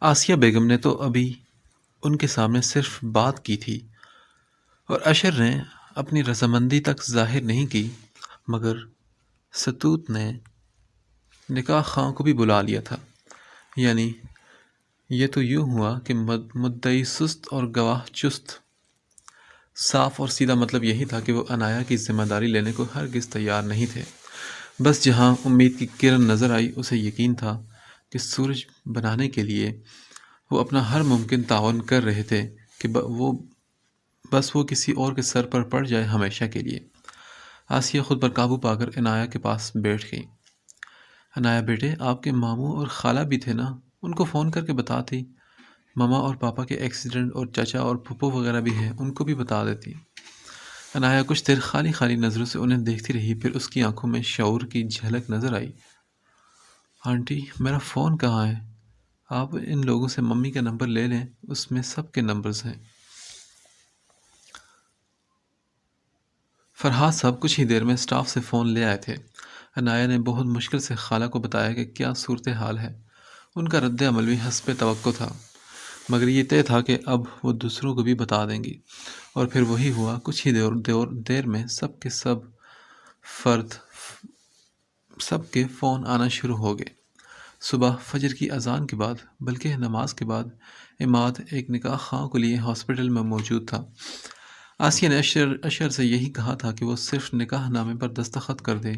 آسیہ بیگم نے تو ابھی ان کے سامنے صرف بات کی تھی اور اشر نے اپنی رضامندی تک ظاہر نہیں کی، مگر ستوت نے نکاح خواں کو بھی بلا لیا تھا۔ یعنی یہ تو یوں ہوا کہ مدعی سست اور گواہ چست۔ صاف اور سیدھا مطلب یہی تھا کہ وہ عنایا کی ذمہ داری لینے کو ہرگز تیار نہیں تھے۔ بس جہاں امید کی کرن نظر آئی، اسے یقین تھا کہ سورج بنانے کے لیے وہ اپنا ہر ممکن تعاون کر رہے تھے کہ وہ کسی اور کے سر پر پڑ جائے ہمیشہ کے لیے۔ آسیہ خود پر قابو پا کر عنایا کے پاس بیٹھ گئی۔ عنایا بیٹے، آپ کے ماموں اور خالہ بھی تھے نا، ان کو فون کر کے بتاتی۔ ماما اور پاپا کے ایکسیڈنٹ اور چچا اور پھپھو وغیرہ بھی ہیں، ان کو بھی بتا دیتی۔ عنایا کچھ دیر خالی خالی نظروں سے انہیں دیکھتی رہی، پھر اس کی آنکھوں میں شعور کی جھلک نظر آئی۔ آنٹی، میرا فون کہاں ہے؟ آپ ان لوگوں سے ممی کا نمبر لے لیں، اس میں سب کے نمبرز ہیں۔ فرحات صاحب کچھ ہی دیر میں اسٹاف سے فون لے آئے تھے۔ عنایا نے بہت مشکل سے خالہ کو بتایا کہ کیا صورتحال ہے۔ ان کا رد عمل بھی حسب توقع تھا، مگر یہ طے تھا کہ اب وہ دوسروں کو بھی بتا دیں گی، اور پھر وہی ہوا۔ کچھ ہی دیر میں سب کے فون آنا شروع ہو گئے۔ صبح فجر کی اذان کے بعد، بلکہ نماز کے بعد، عماد ایک نکاح خواں کے لیے ہاسپٹل میں موجود تھا۔ آسیہ نے اشر سے یہی کہا تھا کہ وہ صرف نکاح نامے پر دستخط کر دے،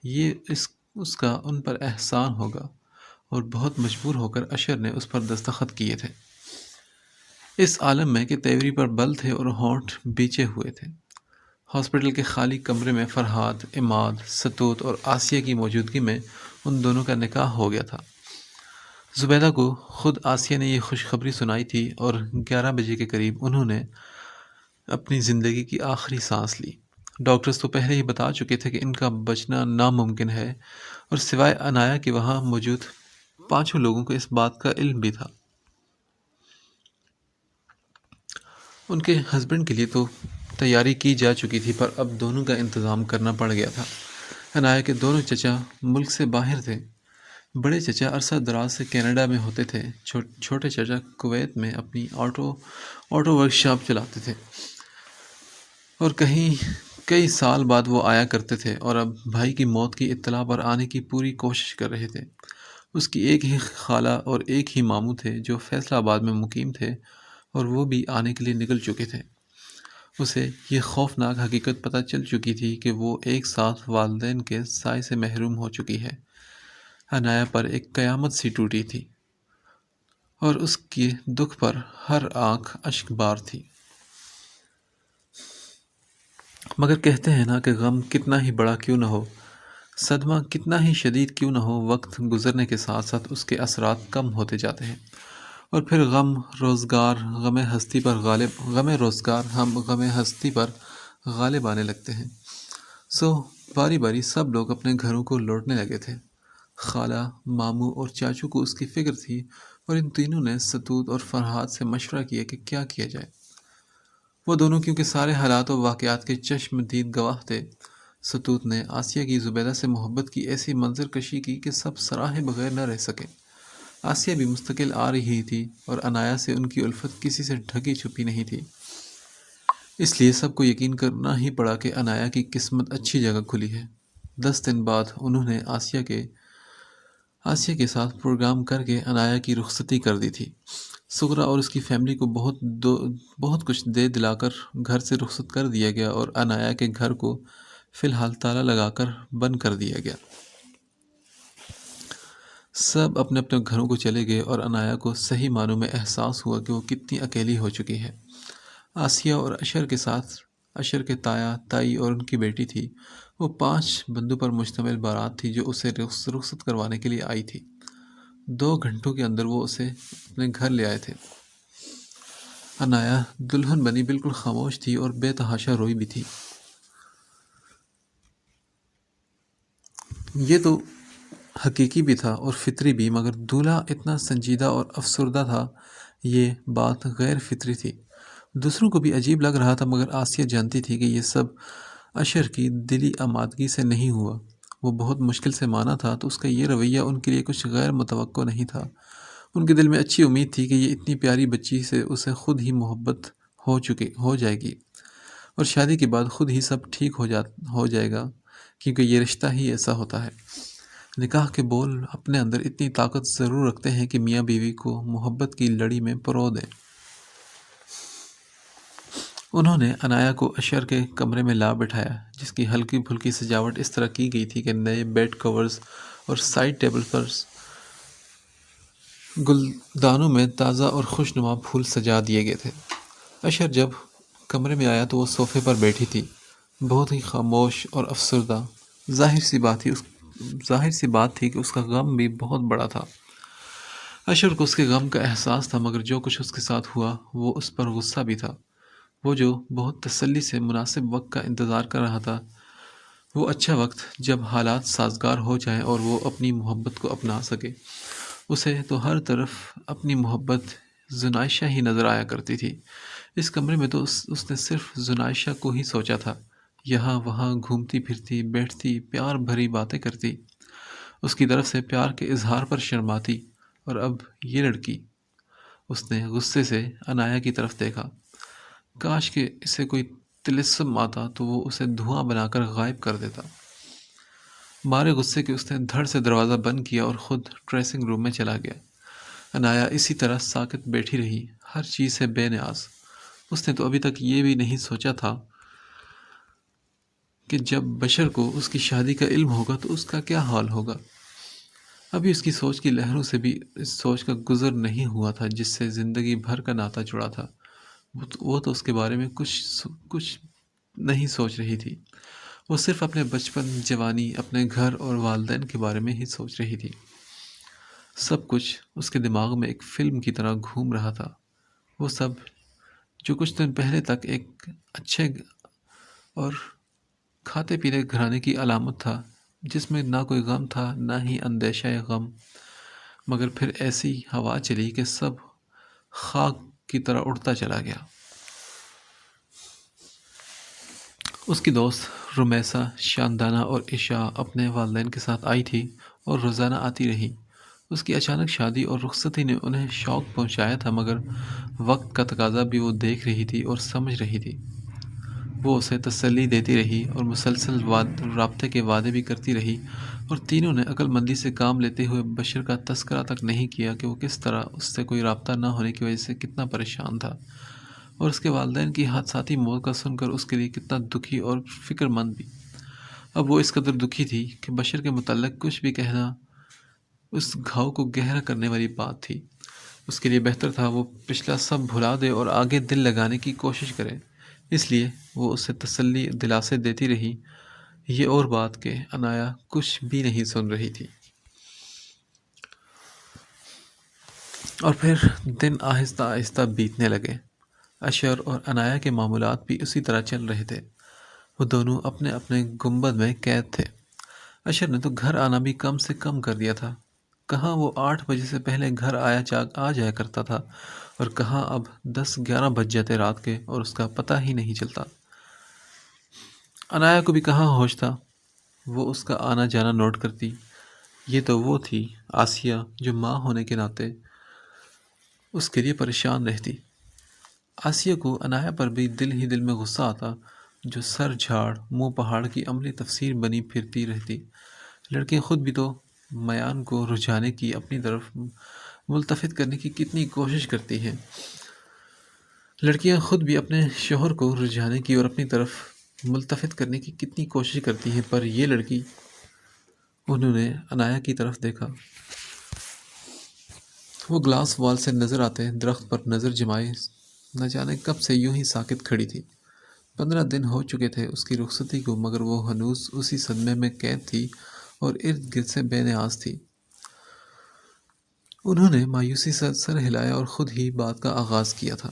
یہ اس کا ان پر احسان ہوگا، اور بہت مجبور ہو کر اشر نے اس پر دستخط کیے تھے، اس عالم میں کہ تیوری پر بل تھے اور ہونٹ بیچے ہوئے تھے۔ ہاسپٹل کے خالی کمرے میں فرحات، عماد، ستوت اور آسیہ کی موجودگی میں ان دونوں کا نکاح ہو گیا تھا۔ زبیدہ کو خود آسیہ نے یہ خوشخبری سنائی تھی، اور 11 بجے کے قریب انہوں نے اپنی زندگی کی آخری سانس لی۔ ڈاکٹرز تو پہلے ہی بتا چکے تھے کہ ان کا بچنا ناممکن ہے، اور سوائے عنایا کے وہاں موجود 5 لوگوں کو اس بات کا علم بھی تھا۔ ان کے ہسبینڈ کے لیے تو تیاری کی جا چکی تھی، پر اب دونوں کا انتظام کرنا پڑ گیا تھا۔ عنایا کے دونوں چچا ملک سے باہر تھے۔ بڑے چچا عرصہ دراز سے کینیڈا میں ہوتے تھے، چھوٹے چچا کویت میں اپنی آٹو ورک شاپ چلاتے تھے، اور کئی سال بعد وہ آیا کرتے تھے، اور اب بھائی کی موت کی اطلاع پر آنے کی پوری کوشش کر رہے تھے۔ اس کی ایک ہی خالہ اور ایک ہی ماموں تھے جو فیصل آباد میں مقیم تھے، اور وہ بھی آنے کے لیے نکل چکے تھے۔ اسے یہ خوفناک حقیقت پتہ چل چکی تھی کہ وہ ایک ساتھ والدین کے سائے سے محروم ہو چکی ہے۔ عنایا پر ایک قیامت سی ٹوٹی تھی، اور اس کے دکھ پر ہر آنکھ اشک بار تھی۔ مگر کہتے ہیں نا کہ غم کتنا ہی بڑا کیوں نہ ہو، صدمہ کتنا ہی شدید کیوں نہ ہو، وقت گزرنے کے ساتھ ساتھ اس کے اثرات کم ہوتے جاتے ہیں، اور پھر غم روزگار غم ہستی پر غالب آنے لگتے ہیں۔ سو باری باری سب لوگ اپنے گھروں کو لوٹنے لگے تھے۔ خالہ، ماموں اور چاچو کو اس کی فکر تھی، اور ان تینوں نے ستوت اور فرحات سے مشورہ کیا کہ کیا کیا جائے۔ وہ دونوں کیونکہ سارے حالات و واقعات کے چشم دید گواہ تھے۔ ستوت نے آسیہ کی زبیدہ سے محبت کی ایسی منظر کشی کی کہ سب سراہے بغیر نہ رہ سکے۔ آسیہ بھی مستقل آ رہی تھی، اور عنایا سے ان کی الفت کسی سے ڈھکی چھپی نہیں تھی۔ اس لیے سب کو یقین کرنا ہی پڑا کہ عنایا کی قسمت اچھی جگہ کھلی ہے۔ 10 دن بعد انہوں نے آسیہ کے ساتھ پروگرام کر کے عنایا کی رخصتی کر دی تھی۔ سغرا اور اس کی فیملی کو بہت کچھ دے دلا کر گھر سے رخصت کر دیا گیا، اور عنایا کے گھر کو فی الحال تالا لگا کر بند کر دیا گیا۔ سب اپنے اپنے گھروں کو چلے گئے، اور عنایا کو صحیح معنوں میں احساس ہوا کہ وہ کتنی اکیلی ہو چکی ہے۔ آسیہ اور اشر کے ساتھ اشر کے تایا، تائی اور ان کی بیٹی تھی۔ وہ 5 بندوں پر مشتمل بارات تھی جو اسے رخصت کروانے کے لیے آئی تھی۔ 2 گھنٹوں کے اندر وہ اسے اپنے گھر لے آئے تھے۔ عنایا دلہن بنی بالکل خاموش تھی اور بے تحاشا روئی بھی تھی۔ یہ تو حقیقی بھی تھا اور فطری بھی، مگر دولہا اتنا سنجیدہ اور افسردہ تھا، یہ بات غیر فطری تھی۔ دوسروں کو بھی عجیب لگ رہا تھا، مگر آسیہ جانتی تھی کہ یہ سب اشر کی دلی آمادگی سے نہیں ہوا۔ وہ بہت مشکل سے مانا تھا، تو اس کا یہ رویہ ان کے لیے کچھ غیر متوقع نہیں تھا۔ ان کے دل میں اچھی امید تھی کہ یہ اتنی پیاری بچی سے اسے خود ہی محبت ہو جائے گی اور شادی کے بعد خود ہی سب ٹھیک ہو جائے گا، کیونکہ یہ رشتہ ہی ایسا ہوتا ہے۔ نکاح کے بول اپنے اندر اتنی طاقت ضرور رکھتے ہیں کہ میاں بیوی کو محبت کی لڑی میں پرو دیں۔ انہوں نے عنایا کو اشر کے کمرے میں لا بٹھایا، جس کی ہلکی پھلکی سجاوٹ اس طرح کی گئی تھی کہ نئے بیڈ کورز اور سائڈ ٹیبل پر گلدانوں میں تازہ اور خوشنما پھول سجا دیے گئے تھے۔ اشر جب کمرے میں آیا تو وہ صوفے پر بیٹھی تھی، بہت ہی خاموش اور افسردہ۔ ظاہر سی بات تھی کہ اس کا غم بھی بہت بڑا تھا۔ اشر کو اس کے غم کا احساس تھا، مگر جو کچھ اس کے ساتھ ہوا وہ اس پر غصہ بھی تھا۔ وہ جو بہت تسلی سے مناسب وقت کا انتظار کر رہا تھا، وہ اچھا وقت جب حالات سازگار ہو جائیں اور وہ اپنی محبت کو اپنا سکے۔ اسے تو ہر طرف اپنی محبت زنائشہ ہی نظر آیا کرتی تھی۔ اس کمرے میں تو اس نے صرف زنائشہ کو ہی سوچا تھا، یہاں وہاں گھومتی پھرتی، بیٹھتی، پیار بھری باتیں کرتی، اس کی طرف سے پیار کے اظہار پر شرماتی، اور اب یہ لڑکی۔ اس نے غصے سے عنایا کی طرف دیکھا، کاش کہ اسے کوئی طلسم آتا تو وہ اسے دھواں بنا کر غائب کر دیتا۔ مارے غصے کے اس نے دھڑ سے دروازہ بند کیا اور خود ڈریسنگ روم میں چلا گیا۔ عنایا اسی طرح ساکت بیٹھی رہی، ہر چیز سے بے نیاز۔ اس نے تو ابھی تک یہ بھی نہیں سوچا تھا کہ جب بشر کو اس کی شادی کا علم ہوگا تو اس کا کیا حال ہوگا۔ ابھی اس کی سوچ کی لہروں سے بھی اس سوچ کا گزر نہیں ہوا تھا جس سے زندگی بھر کا ناتا جڑا تھا۔ وہ تو اس کے بارے میں کچھ نہیں سوچ رہی تھی۔ وہ صرف اپنے بچپن، جوانی، اپنے گھر اور والدین کے بارے میں ہی سوچ رہی تھی۔ سب کچھ اس کے دماغ میں ایک فلم کی طرح گھوم رہا تھا۔ وہ سب جو کچھ دن پہلے تک ایک اچھے اور کھاتے پیتے گھرانے کی علامت تھا، جس میں نہ کوئی غم تھا نہ ہی اندیشہ غم، مگر پھر ایسی ہوا چلی کہ سب خاک کی طرح اڑتا چلا گیا۔ اس کی دوست رمیسا شاندانہ اور عشاء اپنے والدین کے ساتھ آئی تھی اور روزانہ آتی رہی۔ اس کی اچانک شادی اور رخصتی نے انہیں شوق پہنچایا تھا، مگر وقت کا تقاضا بھی وہ دیکھ رہی تھی اور سمجھ رہی تھی۔ وہ اسے تسلی دیتی رہی اور مسلسل رابطے کے وعدے بھی کرتی رہی، اور تینوں نے عقل مندی سے کام لیتے ہوئے بشر کا تذکرہ تک نہیں کیا کہ وہ کس طرح اس سے کوئی رابطہ نہ ہونے کی وجہ سے کتنا پریشان تھا، اور اس کے والدین کی حادثاتی موت کا سن کر اس کے لیے کتنا دکھی اور فکر مند بھی۔ اب وہ اس قدر دکھی تھی کہ بشر کے متعلق کچھ بھی کہنا اس گھاؤ کو گہرا کرنے والی بات تھی۔ اس کے لیے بہتر تھا وہ پچھلا سب بھلا دے اور آگے دل لگانے کی کوشش کرے۔ اس لیے وہ اسے تسلی دلاسے دیتی رہی، یہ اور بات کہ عنایا کچھ بھی نہیں سن رہی تھی۔ اور پھر دن آہستہ آہستہ بیتنے لگے۔ اشر اور عنایا کے معمولات بھی اسی طرح چل رہے تھے۔ وہ دونوں اپنے اپنے گنبد میں قید تھے۔ اشر نے تو گھر آنا بھی کم سے کم کر دیا تھا۔ کہاں وہ 8 بجے سے پہلے گھر آ جایا کرتا تھا، اور کہاں اب 10-11 بج جاتے رات کے اور اس کا پتہ ہی نہیں چلتا۔ عنایا کو بھی کہاں ہوش تھا، وہ اس کا آنا جانا نوٹ کرتی۔ یہ تو وہ تھی آسیہ جو ماں ہونے کے ناطے اس کے لیے پریشان رہتی۔ آسیہ کو عنایا پر بھی دل ہی دل میں غصہ آتا، جو سر جھاڑ منہ پہاڑ کی عملی تفسیر بنی پھرتی رہتی۔ لڑکیاں خود بھی تو میان کو رجھانے کی، اپنی طرف ملتفت کرنے کی کتنی کوشش کرتی ہیں۔ لڑکیاں خود بھی اپنے شوہر کو رجھانے کی اور اپنی طرف ملتفت کرنے کی کتنی کوشش کرتی ہیں، پر یہ لڑکی۔ انہوں نے عنایا کی طرف دیکھا۔ وہ گلاس وال سے نظر آتے درخت پر نظر جمائے نہ جانے کب سے یوں ہی ساکت کھڑی تھی۔ 15 دن ہو چکے تھے اس کی رخصتی کو، مگر وہ ہنوز اسی صدمے میں قید تھی اور ارد گرد سے بے نیاز تھی۔ انہوں نے مایوسی سے سر ہلایا اور خود ہی بات کا آغاز کیا تھا۔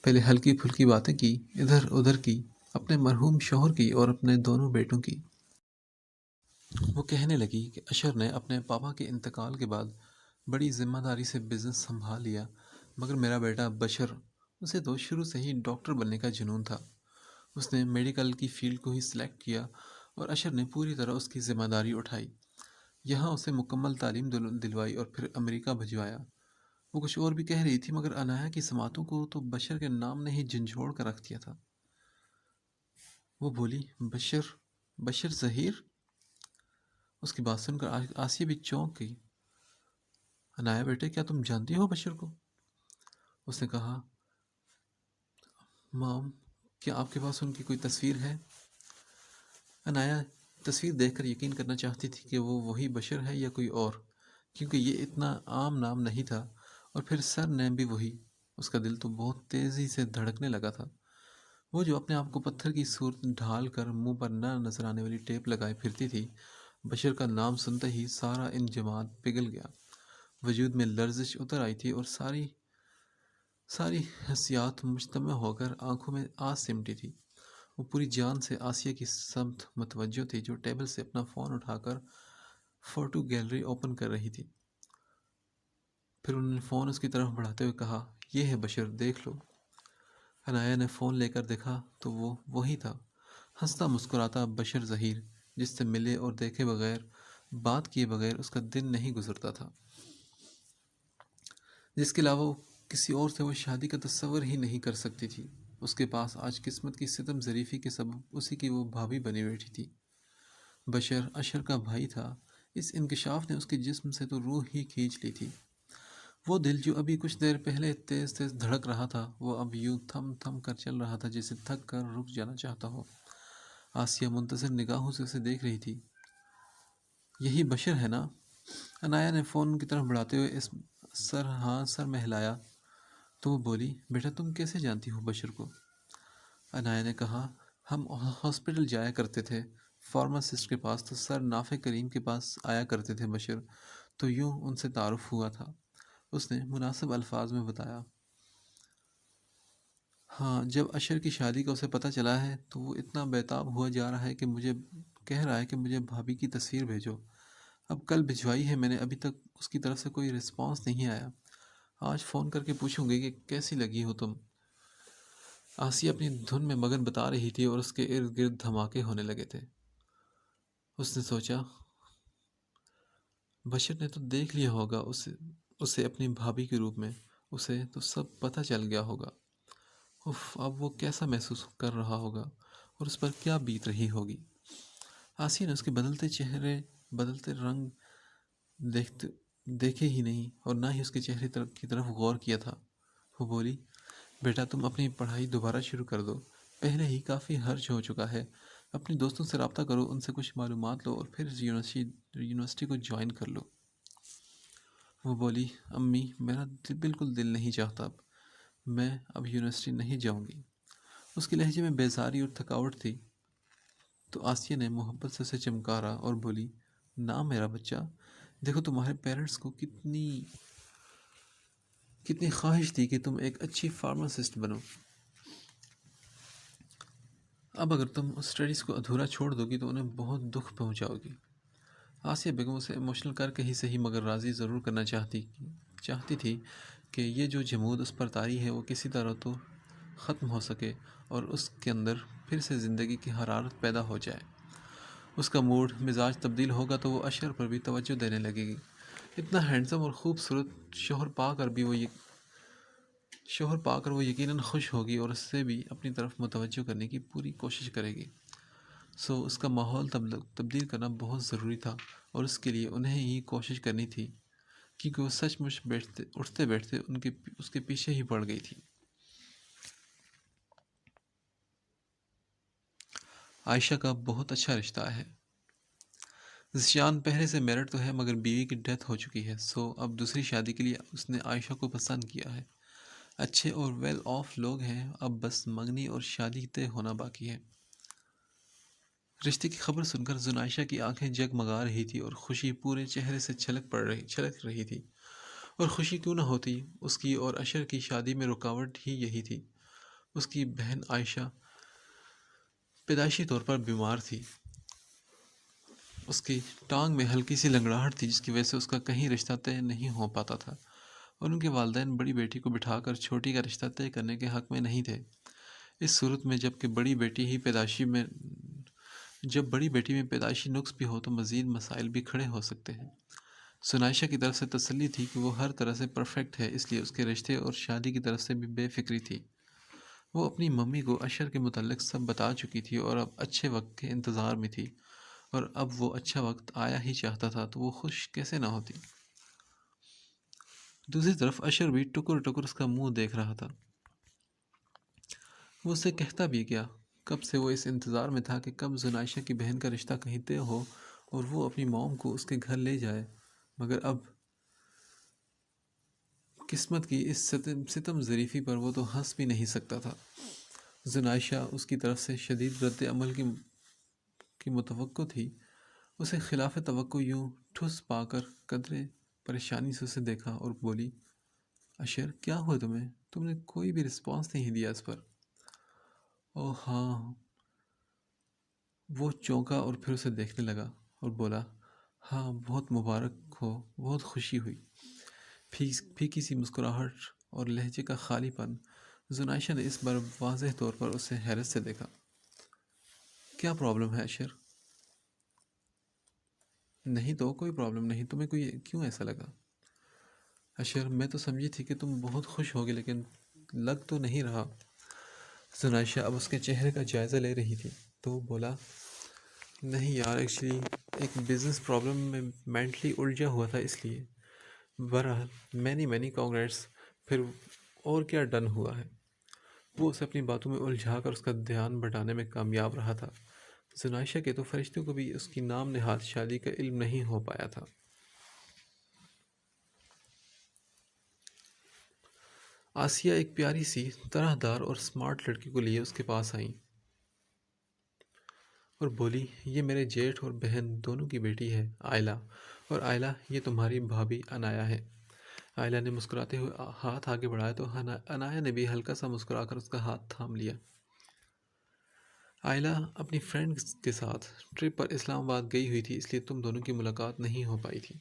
پہلے ہلکی پھلکی باتیں کی، ادھر ادھر کی، اپنے مرحوم شوہر کی اور اپنے دونوں بیٹوں کی۔ وہ کہنے لگی کہ اشر نے اپنے پاپا کے انتقال کے بعد بڑی ذمہ داری سے بزنس سنبھال لیا، مگر میرا بیٹا بشر، اسے تو شروع سے ہی ڈاکٹر بننے کا جنون تھا۔ اس نے میڈیکل کی فیلڈ کو ہی سلیکٹ کیا اور اشر نے پوری طرح اس کی ذمہ داری اٹھائی، یہاں اسے مکمل تعلیم دلوائی اور پھر امریکہ بھجوایا۔ وہ کچھ اور بھی کہہ رہی تھی مگر عنایا کی سماعتوں کو تو بشر کے نام نے ہی جھنجھوڑ کر رکھ دیا تھا۔ وہ بولی، بشر؟ بشر ظہیر؟ اس کی بات سن کر آسیہ بھی چونک گئی۔ عنایا بیٹے، کیا تم جانتی ہو بشر کو؟ اس نے کہا، مام، کیا آپ کے پاس ان کی کوئی تصویر ہے؟ عنایا تصویر دیکھ کر یقین کرنا چاہتی تھی کہ وہ وہی بشر ہے یا کوئی اور، کیونکہ یہ اتنا عام نام نہیں تھا، اور پھر سر نیم بھی وہی۔ اس کا دل تو بہت تیزی سے دھڑکنے لگا تھا۔ وہ جو اپنے آپ کو پتھر کی صورت ڈھال کر منہ پر نہ نظر آنے والی ٹیپ لگائے پھرتی تھی، بشر کا نام سنتے ہی سارا انجماد پگھل گیا، وجود میں لرزش اتر آئی تھی اور ساری حسیات مجتمع ہو کر آنکھوں میں آس سمٹی تھی۔ وہ پوری جان سے آسیہ کی سمت متوجہ تھی، جو ٹیبل سے اپنا فون اٹھا کر فوٹو گیلری اوپن کر رہی تھی۔ پھر انہوں نے فون اس کی طرف بڑھاتے ہوئے کہا، یہ ہے بشر، دیکھ لو۔ عنایا نے فون لے کر دیکھا تو وہ وہی تھا، ہنستا مسکراتا بشر ظہیر، جس سے ملے اور دیکھے بغیر، بات کیے بغیر اس کا دن نہیں گزرتا تھا، جس کے علاوہ کسی اور سے وہ شادی کا تصور ہی نہیں کر سکتی تھی۔ اس کے پاس آج قسمت کی ستم ظریفی کے سبب اسی کی وہ بھابھی بنی بیٹھی تھی۔ بشر اشر کا بھائی تھا۔ اس انکشاف نے اس کے جسم سے تو روح ہی کھینچ لی تھی۔ وہ دل جو ابھی کچھ دیر پہلے تیز تیز دھڑک رہا تھا، وہ اب یوں تھم تھم کر چل رہا تھا جیسے تھک کر رک جانا چاہتا ہو۔ آسیہ منتظر نگاہوں سے اسے دیکھ رہی تھی۔ یہی بشر ہے نا؟ عنایا نے فون کی طرف بڑھاتے ہوئے سر میں ہلایا تو وہ بولی، بیٹا تم کیسے جانتی ہو بشر کو؟ عنایا نے کہا، ہم ہاسپٹل جایا کرتے تھے فارماسسٹ کے پاس، تو سر نافع کریم کے پاس آیا کرتے تھے بشر، تو یوں ان سے تعارف ہوا تھا، اس نے مناسب الفاظ میں بتایا۔ ہاں، جب اشر کی شادی کا اسے پتہ چلا ہے تو وہ اتنا بیتاب ہوا جا رہا ہے کہ کہہ رہا ہے کہ مجھے بھابھی کی تصویر بھیجو۔ اب کل بھجوائی ہے میں نے، ابھی تک اس کی طرف سے کوئی رسپانس نہیں آیا۔ آج فون کر کے پوچھوں گی کہ کیسی لگی ہو تم۔ آسیہ اپنی دھن میں مگن بتا رہی تھی اور اس کے ارد گرد دھماکے ہونے لگے تھے۔ اس نے سوچا، بشر نے تو دیکھ لیا ہوگا اسے اپنی بھابھی کے روپ میں، اسے تو سب پتہ چل گیا ہوگا۔ اف، اب وہ کیسا محسوس کر رہا ہوگا اور اس پر کیا بیت رہی ہوگی۔ آسیہ نے اس کے بدلتے چہرے، بدلتے رنگ دیکھے ہی نہیں اور نہ ہی اس کے چہرے کی طرف غور کیا تھا۔ وہ بولی، بیٹا تم اپنی پڑھائی دوبارہ شروع کر دو، پہلے ہی کافی حرج ہو چکا ہے۔ اپنے دوستوں سے رابطہ کرو، ان سے کچھ معلومات لو اور پھر یونیورسٹی کو جوائن کر لو۔ وہ بولی، امی میرا بالکل دل نہیں چاہتا، میں اب یونیورسٹی نہیں جاؤں گی۔ اس کے لہجے میں بیزاری اور تھکاوٹ تھی، تو آسیہ نے محبت سے اسے چمکارا اور بولی، نہ میرا بچہ، دیکھو تمہارے پیرنٹس کو کتنی خواہش تھی کہ تم ایک اچھی فارماسسٹ بنو۔ اب اگر تم اس اسٹڈیز کو ادھورا چھوڑ دو گی تو انہیں بہت دکھ پہنچاؤ گی۔ آسیہ بیگم اسے ایموشنل کر کے ہی صحیح مگر راضی ضرور کرنا چاہتی تھی کہ یہ جو جمود اس پر طاری ہے وہ کسی طرح تو ختم ہو سکے اور اس کے اندر پھر سے زندگی کی حرارت پیدا ہو جائے۔ اس کا موڈ مزاج تبدیل ہوگا تو وہ اشر پر بھی توجہ دینے لگے گی۔ اتنا ہینڈسم اور خوبصورت شوہر پا کر وہ یقیناً خوش ہوگی اور اس سے بھی اپنی طرف متوجہ کرنے کی پوری کوشش کرے گی۔ اس کا ماحول تبدیل کرنا بہت ضروری تھا اور اس کے لیے انہیں ہی کوشش کرنی تھی، کیونکہ وہ سچ مچ اٹھتے بیٹھتے اس کے پیچھے ہی پڑ گئی تھی۔ عائشہ کا بہت اچھا رشتہ ہے۔ ذیشان پہلے سے میرٹ تو ہے مگر بیوی کی ڈیتھ ہو چکی ہے، اب دوسری شادی کے لیے اس نے عائشہ کو پسند کیا ہے۔ اچھے اور ویل آف لوگ ہیں، اب بس منگنی اور شادی طے ہونا باقی ہے۔ رشتے کی خبر سن کر زنائشہ کی آنکھیں جگمگا رہی تھی اور خوشی پورے چہرے سے چھلک رہی تھی۔ اور خوشی کیوں نہ ہوتی، اس کی اور اشر کی شادی میں رکاوٹ ہی یہی تھی۔ اس کی بہن عائشہ پیدائشی طور پر بیمار تھی۔ اس کی ٹانگ میں ہلکی سی لنگڑاہٹ تھی جس کی وجہ سے اس کا کہیں رشتہ طے نہیں ہو پاتا تھا، اور ان کے والدین بڑی بیٹی کو بٹھا کر چھوٹی کا رشتہ طے کرنے کے حق میں نہیں تھے۔ اس صورت میں جب بڑی بیٹی میں پیدائشی نقص بھی ہو تو مزید مسائل بھی کھڑے ہو سکتے ہیں۔ سنائشہ کی طرف سے تسلی تھی کہ وہ ہر طرح سے پرفیکٹ ہے، اس لیے اس کے رشتے اور شادی کی طرف سے بھی بے فکری تھی۔ وہ اپنی ممی کو اشر کے متعلق سب بتا چکی تھی اور اب اچھے وقت کے انتظار میں تھی، اور اب وہ اچھا وقت آیا ہی چاہتا تھا تو وہ خوش کیسے نہ ہوتی۔ دوسری طرف اشر بھی ٹکر ٹکر اس کا منہ دیکھ رہا تھا۔ وہ اسے کہتا بھی کیا؟ کب سے وہ اس انتظار میں تھا کہ کب زنائشہ کی بہن کا رشتہ کہیں طے ہو اور وہ اپنی موم کو اس کے گھر لے جائے، مگر اب قسمت کی اس ستم ظریفی پر وہ تو ہنس بھی نہیں سکتا تھا۔ زنائشہ اس کی طرف سے شدید رد عمل کی متوقع تھی۔ اسے خلاف توقع یوں ٹھس پا کر قدرے پریشانی سے اسے دیکھا اور بولی، اشر کیا ہوا تمہیں؟ تم نے کوئی بھی رسپانس نہیں دیا اس پر۔ اوہ ہاں۔ وہ چونکا اور پھر اسے دیکھنے لگا اور بولا، ہاں بہت مبارک ہو، بہت خوشی ہوئی۔ پھیکی سی مسکراہٹ اور لہجے کا خالی پن۔ زنائشہ نے اس بار واضح طور پر اسے حیرت سے دیکھا۔ کیا پرابلم ہے اشر؟ نہیں تو کوئی پرابلم نہیں، تمہیں کوئی کیوں ایسا لگا؟ اشر میں تو سمجھی تھی کہ تم بہت خوش ہوگے لیکن لگ تو نہیں رہا۔ زنائشہ اب اس کے چہرے کا جائزہ لے رہی تھی تو وہ بولا، نہیں یار، ایکچولی ایک بزنس پرابلم میں مینٹلی الجھا ہوا تھا اس لیے۔ بہرحال مینی کانگریٹس۔ پھر اور کیا ڈن ہوا ہے؟ وہ اسے اپنی باتوں میں الجھا کر اس کا دھیان بٹانے میں کامیاب رہا تھا۔ زنائشہ کے تو فرشتوں کو بھی اس کی نام نہاد شادی کا علم نہیں ہو پایا تھا۔ آسیہ ایک پیاری سی طرح دار اور سمارٹ لڑکی کو لیے اس کے پاس آئیں اور بولی، یہ میرے جیٹھ اور بہن دونوں کی بیٹی ہے آئلہ، اور آئلہ یہ تمہاری بھابھی انایا ہے۔ آئلہ نے مسکراتے ہوئے ہاتھ آگے بڑھایا تو انایا نے بھی ہلکا سا مسکرا کر اس کا ہاتھ تھام لیا۔ آئلہ اپنی فرینڈ کے ساتھ ٹرپ پر اسلام آباد گئی ہوئی تھی، اس لیے تم دونوں کی ملاقات نہیں ہو پائی تھی۔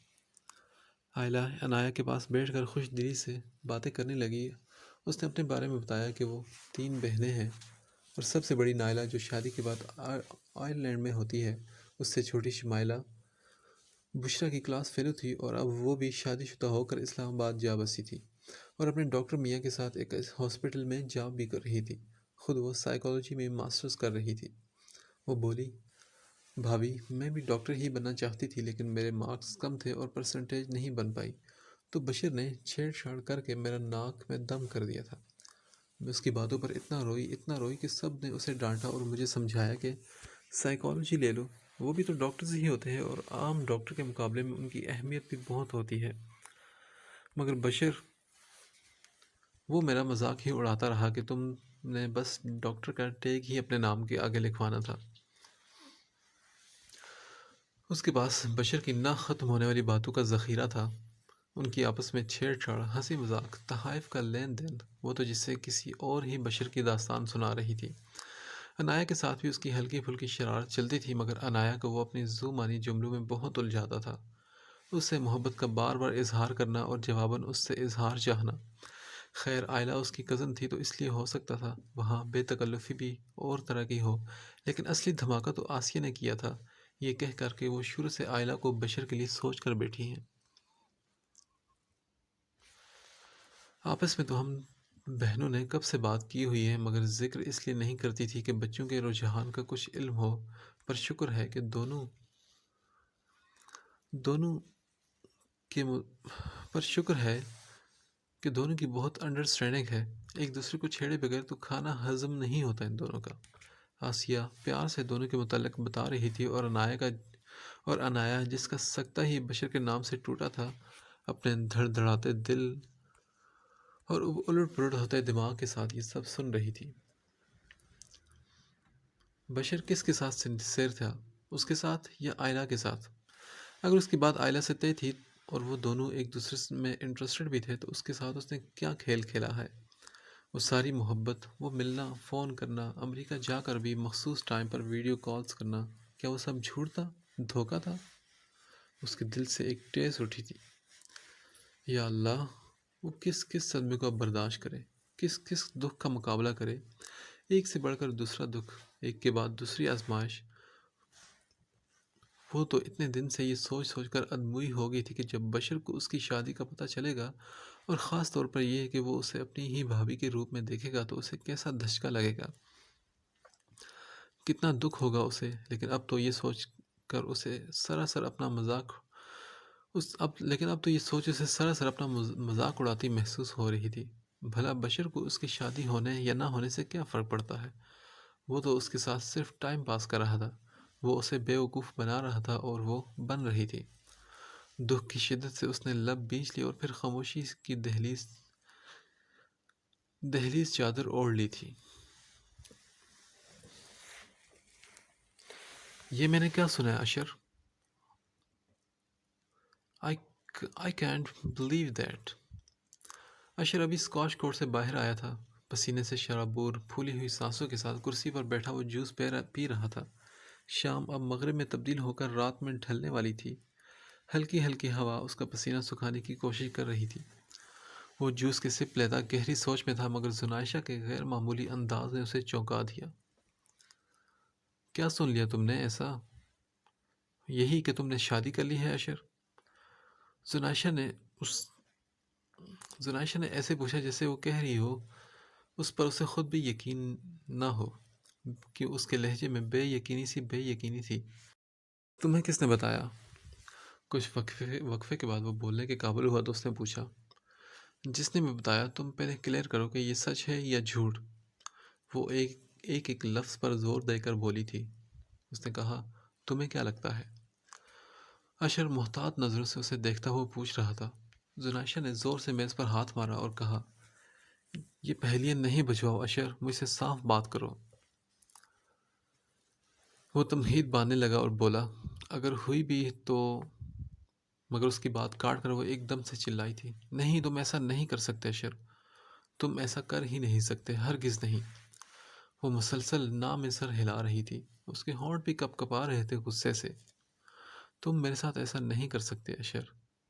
آئلہ انایا کے پاس بیٹھ کر خوش دلی سے باتیں کرنے لگی۔ اس نے اپنے بارے میں بتایا کہ وہ 3 بہنیں ہیں اور سب سے بڑی نائلہ جو شادی کے بعد آئرلینڈ میں ہوتی ہے، اس سے چھوٹی شمائلہ بشرا کی کلاس فیلو تھی اور اب وہ بھی شادی شدہ ہو کر اسلام آباد جا بسی تھی اور اپنے ڈاکٹر میاں کے ساتھ ایک ہاسپٹل میں جاب بھی کر رہی تھی۔ خود وہ سائیکالوجی میں ماسٹرز کر رہی تھی۔ وہ بولی، بھابھی میں بھی ڈاکٹر ہی بننا چاہتی تھی لیکن میرے مارکس کم تھے اور پرسنٹیج نہیں بن پائی، تو بشیر نے چھیڑ چھاڑ کر کے میرا ناک میں دم کر دیا تھا۔ میں اس کی باتوں پر اتنا روئی کہ سب نے اسے ڈانٹا اور مجھے سمجھایا کہ سائیکالوجی لے لو، وہ بھی تو ڈاکٹرز ہی ہوتے ہیں اور عام ڈاکٹر کے مقابلے میں ان کی اہمیت بھی بہت ہوتی ہے۔ مگر بشیر وہ میرا مذاق ہی اڑاتا رہا کہ تم نے بس ڈاکٹر کا ٹیگ ہی اپنے نام کے آگے لکھوانا تھا۔ اس کے پاس بشر کی نہ ختم ہونے والی باتوں کا ذخیرہ تھا۔ ان کی آپس میں چھیڑ چھاڑ، ہنسی مذاق، تحائف کا لین دین، وہ تو جسے کسی اور ہی بشر کی داستان سنا رہی تھی۔ انایا کے ساتھ بھی اس کی ہلکی پھلکی شرارت چلتی تھی، مگر انایا کو وہ اپنی ذو معنی جملوں میں بہت الجھاتا تھا۔ اس سے محبت کا بار بار اظہار کرنا اور جواباً اس سے اظہار چاہنا۔ خیر آئلہ اس کی کزن تھی تو اس لیے ہو سکتا تھا وہاں بے تکلفی بھی اور طرح کی ہو، لیکن اصلی دھماکہ تو آسیہ نے کیا تھا، یہ کہہ کر کہ وہ شروع سے آئلہ کو بشر کے لیے سوچ کر بیٹھی ہیں۔ آپس میں تو ہم بہنوں نے کب سے بات کی ہوئی ہے، مگر ذکر اس لیے نہیں کرتی تھی کہ بچوں کے رجحان کا کچھ علم ہو، پر شکر ہے کہ دونوں کے پر شکر ہے کہ دونوں کی بہت انڈرسٹینڈنگ ہے۔ ایک دوسرے کو چھیڑے بغیر تو کھانا ہضم نہیں ہوتا ان دونوں کا۔ آسیہ پیار سے دونوں کے متعلق بتا رہی تھی اور انایا جس کا سکتہ ہی بشر کے نام سے ٹوٹا تھا، اپنے دھڑ دھڑاتے دل اور الٹ پلٹ ہوتے دماغ کے ساتھ یہ سب سن رہی تھی۔ بشر کس کے ساتھ سنسیئر تھا، اس کے ساتھ یا آئلہ کے ساتھ؟ اگر اس کی بات آئلہ سے طے تھی اور وہ دونوں ایک دوسرے میں انٹرسٹڈ بھی تھے تو اس کے ساتھ اس نے کیا کھیل کھیلا ہے؟ وہ ساری محبت، وہ ملنا، فون کرنا، امریکہ جا کر بھی مخصوص ٹائم پر ویڈیو کالز کرنا، کیا وہ سب جھوٹ تھا، دھوکہ تھا؟ اس کے دل سے ایک ٹیس اٹھی تھی، یا اللہ، وہ کس کس صدمے کو اب برداشت کرے، کس کس دکھ کا مقابلہ کرے، ایک سے بڑھ کر دوسرا دکھ، ایک کے بعد دوسری آزمائش۔ وہ تو اتنے دن سے یہ سوچ سوچ کر ادموئی ہو گئی تھی کہ جب بشر کو اس کی شادی کا پتہ چلے گا، اور خاص طور پر یہ کہ وہ اسے اپنی ہی بھابھی کے روپ میں دیکھے گا، تو اسے کیسا دھچکا لگے گا، کتنا دکھ ہوگا اسے۔ لیکن اب تو یہ سوچ کر اسے سراسر اپنا مذاق لیکن اب تو یہ سوچ اسے سراسر اپنا مذاق اڑاتی محسوس ہو رہی تھی۔ بھلا بشر کو اس کی شادی ہونے یا نہ ہونے سے کیا فرق پڑتا ہے؟ وہ تو اس کے ساتھ صرف ٹائم پاس کر رہا تھا، وہ اسے بیوقوف بنا رہا تھا اور وہ بن رہی تھی۔ دکھ کی شدت سے اس نے لب بیچ لی اور پھر خاموشی کی دہلیز چادر اوڑھ لی تھی۔ یہ میں نے کیا سنا ہے اشر؟ I can't believe that۔ اشر ابھی اسکاچ کورٹ سے باہر آیا تھا، پسینے سے شرابور پھولی ہوئی سانسوں کے ساتھ کرسی پر بیٹھا وہ جوس پی رہا تھا۔ شام اب مغرب میں تبدیل ہو کر رات میں ڈھلنے والی تھی۔ ہلکی ہلکی ہوا اس کا پسینہ سکھانے کی کوشش کر رہی تھی۔ وہ جوس کے سپ لیتا گہری سوچ میں تھا، مگر زنائشہ کے غیر معمولی انداز نے اسے چونکا دیا۔ کیا سن لیا تم نے ایسا؟ یہی کہ تم نے شادی کر لی ہے اشر؟ زنائشہ نے ایسے پوچھا جیسے وہ کہہ رہی ہو اس پر اسے خود بھی یقین نہ ہو کہ اس کے لہجے میں بے یقینی تھی۔ تمہیں کس نے بتایا؟ کچھ وقفے کے بعد وہ بولنے کے قابل ہوا تو اس نے پوچھا، جس نے بھی بتایا تم پہلے کلیئر کرو کہ یہ سچ ہے یا جھوٹ۔ وہ ایک لفظ پر زور دے کر بولی تھی۔ اس نے کہا، تمہیں کیا لگتا ہے؟ اشر محتاط نظروں سے اسے دیکھتا ہوا پوچھ رہا تھا۔ زنائشہ نے زور سے میز پر ہاتھ مارا اور کہا، یہ پہیلیاں نہیں بجھواؤ اشر، مجھ سے صاف بات کرو۔ وہ تمہید باندھنے لگا اور بولا، اگر ہوئی بھی تو، مگر اس کی بات کاٹ کر وہ ایک دم سے چلائی تھی، نہیں تم ایسا نہیں کر سکتے اشر، تم ایسا کر ہی نہیں سکتے، ہرگز نہیں۔ وہ مسلسل نام سر ہلا رہی تھی، اس کے ہونٹ بھی کپ کپا رہے تھے غصے سے۔ تم میرے ساتھ ایسا نہیں کر سکتے اشر،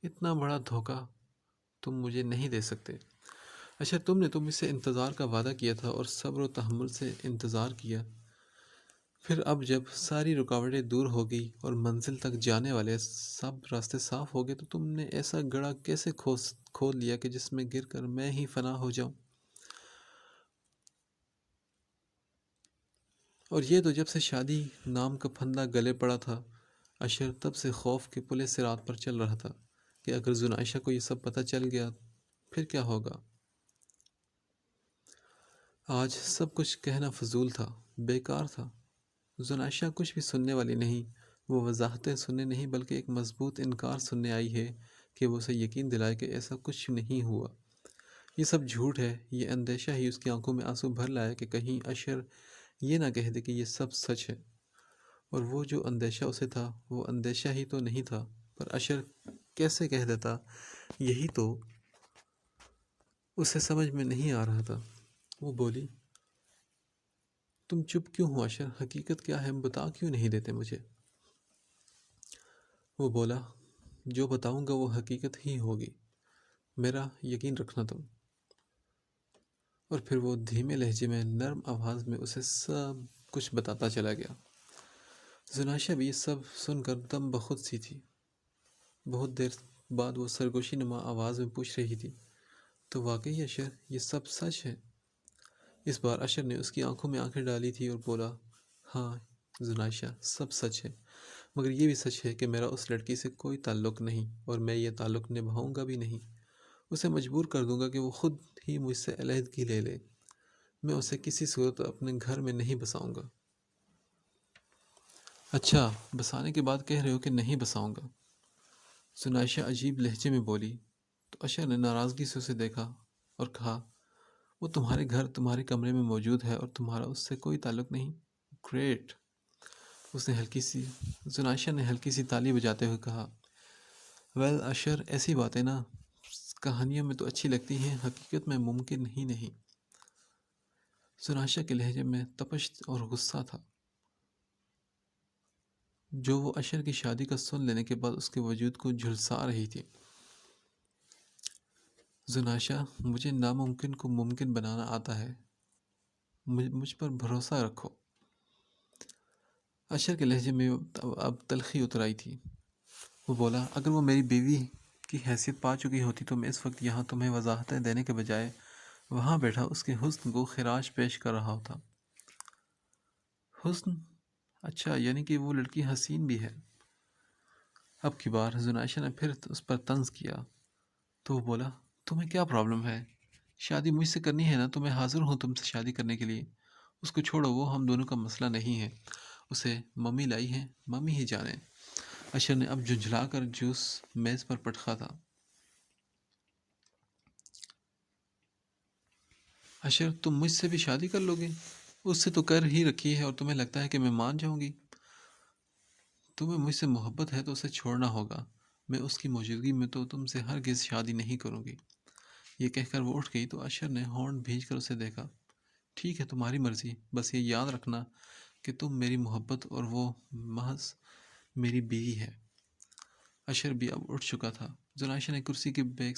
اتنا بڑا دھوکہ تم مجھے نہیں دے سکتے۔ اشر تم نے تو مجھ سے انتظار کا وعدہ کیا تھا اور صبر و تحمل سے انتظار کیا، پھر اب جب ساری رکاوٹیں دور ہو گئی اور منزل تک جانے والے سب راستے صاف ہو گئے تو تم نے ایسا گڑھا کیسے کھود لیا کہ جس میں گر کر میں ہی فنا ہو جاؤں؟ اور یہ تو جب سے شادی نام کا پھندا گلے پڑا تھا اشر، تب سے خوف کے پلے صراط پر چل رہا تھا کہ اگر زنائشہ کو یہ سب پتہ چل گیا پھر کیا ہوگا۔ آج سب کچھ کہنا فضول تھا، بیکار تھا۔ زنائشہ کچھ بھی سننے والی نہیں، وہ وضاحتیں سننے نہیں بلکہ ایک مضبوط انکار سننے آئی ہے کہ وہ اسے یقین دلائے کہ ایسا کچھ نہیں ہوا، یہ سب جھوٹ ہے۔ یہ اندیشہ ہی اس کی آنکھوں میں آنسو بھر لایا کہ کہیں اشر یہ نہ کہہ دے کہ یہ سب سچ ہے، اور وہ جو اندیشہ اسے تھا وہ اندیشہ ہی تو نہیں تھا، پر اشر کیسے کہہ دیتا، یہی تو اسے سمجھ میں نہیں آ رہا تھا۔ وہ بولی، تم چپ کیوں ہو اشر، حقیقت کیا ہے بتا کیوں نہیں دیتے مجھے؟ وہ بولا، جو بتاؤں گا وہ حقیقت ہی ہوگی، میرا یقین رکھنا تم۔ اور پھر وہ دھیمے لہجے میں نرم آواز میں اسے سب کچھ بتاتا چلا گیا۔ زنائشہ بھی یہ سب سن کر دم بخود سی تھی۔ بہت دیر بعد وہ سرگوشی نما آواز میں پوچھ رہی تھی، تو واقعی اشر یہ سب سچ ہے؟ اس بار اشر نے اس کی آنکھوں میں آنکھیں ڈالی تھی اور بولا، ہاں زنائشہ سب سچ ہے، مگر یہ بھی سچ ہے کہ میرا اس لڑکی سے کوئی تعلق نہیں، اور میں یہ تعلق نبھاؤں گا بھی نہیں۔ اسے مجبور کر دوں گا کہ وہ خود ہی مجھ سے علیحدگی لے لے، میں اسے کسی صورت اپنے گھر میں نہیں بساؤں گا۔ اچھا، بسانے کے بعد کہہ رہے ہو کہ نہیں بساؤں گا؟ زنائشہ عجیب لہجے میں بولی، تو اشر نے ناراضگی سے اسے دیکھا اور کہا، وہ تمہارے گھر تمہارے کمرے میں موجود ہے اور تمہارا اس سے کوئی تعلق نہیں؟ گریٹ۔ زنائشہ نے ہلکی سی تالی بجاتے ہوئے کہا، ویل اشر، ایسی باتیں نا کہانیوں میں تو اچھی لگتی ہیں، حقیقت میں ممکن ہی نہیں۔ زنائشہ کے لہجے میں تپش اور غصہ تھا، جو وہ اشر کی شادی کا سن لینے کے بعد اس کے وجود کو جھلسا رہی تھی۔ زنائشہ، مجھے ناممکن کو ممکن بنانا آتا ہے، مجھ پر بھروسہ رکھو۔ اشر کے لہجے میں اب تلخی اتر آئی تھی۔ وہ بولا، اگر وہ میری بیوی کی حیثیت پا چکی ہوتی تو میں اس وقت یہاں تمہیں وضاحتیں دینے کے بجائے وہاں بیٹھا اس کے حسن کو خراج پیش کر رہا ہوتا۔ حسن؟ اچھا، یعنی کہ وہ لڑکی حسین بھی ہے؟ اب کی بار زنائشہ نے پھر اس پر طنز کیا تو وہ بولا، تمہیں کیا پرابلم ہے؟ شادی مجھ سے کرنی ہے نا، تو میں حاضر ہوں تم سے شادی کرنے کے لیے۔ اس کو چھوڑو، وہ ہم دونوں کا مسئلہ نہیں ہے۔ اسے ممی لائی ہے، ممی ہی جانے۔ اشر نے اب جھنجھلا کر جوس میز پر پٹخا تھا۔ اشر، تم مجھ سے بھی شادی کر لو گے؟ اس سے تو کر ہی رکھی ہے اور تمہیں لگتا ہے کہ میں مان جاؤں گی؟ تمہیں مجھ سے محبت ہے تو اسے چھوڑنا ہوگا۔ میں اس کی موجودگی میں تو تم سے ہرگز شادی نہیں کروں گی۔ یہ کہہ کر وہ اٹھ گئی تو اشر نے ہارن بھیج کر اسے دیکھا۔ ٹھیک ہے، تمہاری مرضی، بس یہ یاد رکھنا کہ تم میری محبت اور وہ محض میری بیوی ہے۔ اشر بھی اب اٹھ چکا تھا۔ زنائشہ نے کرسی کی بیک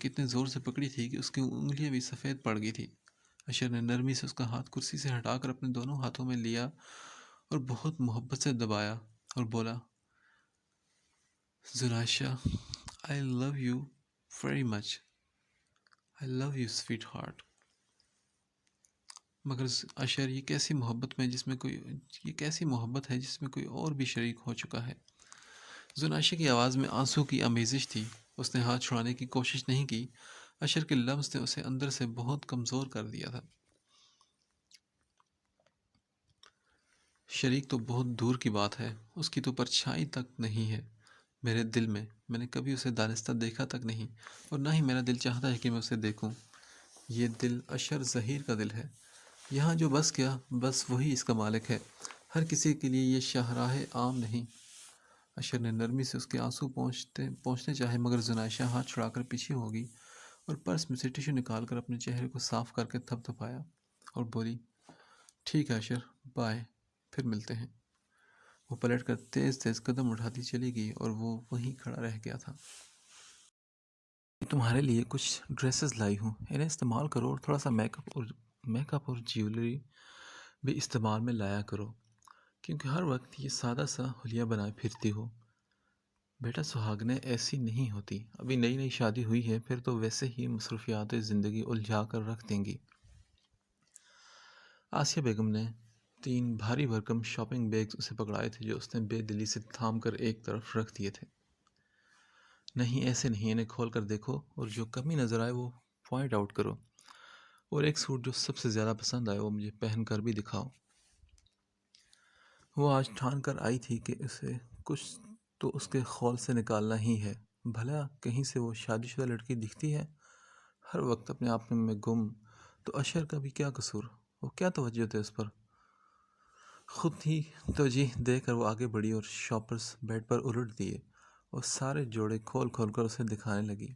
اتنے زور سے پکڑی تھی کہ اس کی انگلیاں بھی سفید پڑ گئی تھی۔ اشر نے نرمی سے اس کا ہاتھ کرسی سے ہٹا کر اپنے دونوں ہاتھوں میں لیا اور بہت محبت سے دبایا اور بولا، زنائشہ، I love you very much. I love you, sweetheart. مگر اشر، یہ کیسی محبت ہے جس میں کوئی اور بھی شریک ہو چکا ہے؟ زنائشہ کی آواز میں آنسو کی آمیزش تھی۔ اس نے ہاتھ چھڑانے کی کوشش نہیں کی۔ اشر کے لمس نے اسے اندر سے بہت کمزور کر دیا تھا۔ شریک تو بہت دور کی بات ہے، اس کی تو پرچھائی تک نہیں ہے میرے دل میں۔ میں نے کبھی اسے دانستہ دیکھا تک نہیں، اور نہ ہی میرا دل چاہتا ہے کہ میں اسے دیکھوں۔ یہ دل اشر ظہیر کا دل ہے۔ یہاں جو بس گیا، بس وہی اس کا مالک ہے۔ ہر کسی کے لیے یہ شاہراہ عام نہیں۔ اشر نے نرمی سے اس کے آنسو پہنچنے چاہے، مگر زنائشہ ہاتھ چھڑا کر پیچھے ہو گئی اور پرس میں سے ٹشو نکال کر اپنے چہرے کو صاف کر کے تھپ تھپایا اور بولی، ٹھیک ہے اشر، بائے، پھر ملتے ہیں۔ وہ پلٹ کر تیز تیز قدم اٹھاتی چلی گئی اور وہ وہیں کھڑا رہ گیا تھا۔ تمہارے لیے کچھ ڈریسز لائی ہوں، انہیں استعمال کرو اور تھوڑا سا میک اپ اور جیولری بھی استعمال میں لایا کرو، کیونکہ ہر وقت یہ سادہ سا حلیہ بنائے پھرتی ہو۔ بیٹا، سہاگنیں ایسی نہیں ہوتی، ابھی نئی نئی شادی ہوئی ہے، پھر تو ویسے ہی مصروفیات زندگی الجھا کر رکھ دیں گی۔ آسیہ بیگم نے 3 بھاری بھرکم شاپنگ بیگز اسے پکڑائے تھے جو اس نے بے دلی سے تھام کر ایک طرف رکھ دیے تھے۔ نہیں، ایسے نہیں، انہیں کھول کر دیکھو اور جو کمی نظر آئے وہ پوائنٹ آؤٹ کرو، اور ایک سوٹ جو سب سے زیادہ پسند آئے وہ مجھے پہن کر بھی دکھاؤ۔ وہ آج ٹھان کر آئی تھی کہ اسے کچھ تو اس کے خول سے نکالنا ہی ہے۔ بھلا کہیں سے وہ شادی شدہ لڑکی دکھتی ہے، ہر وقت اپنے آپ میں گم، تو اشر کا بھی کیا قصور؟ وہ کیا توجہ تھے اس پر؟ خود ہی توجہ دے کر وہ آگے بڑھی اور شاپرز بیڈ پر الٹ دیے اور سارے جوڑے کھول کھول کر اسے دکھانے لگی۔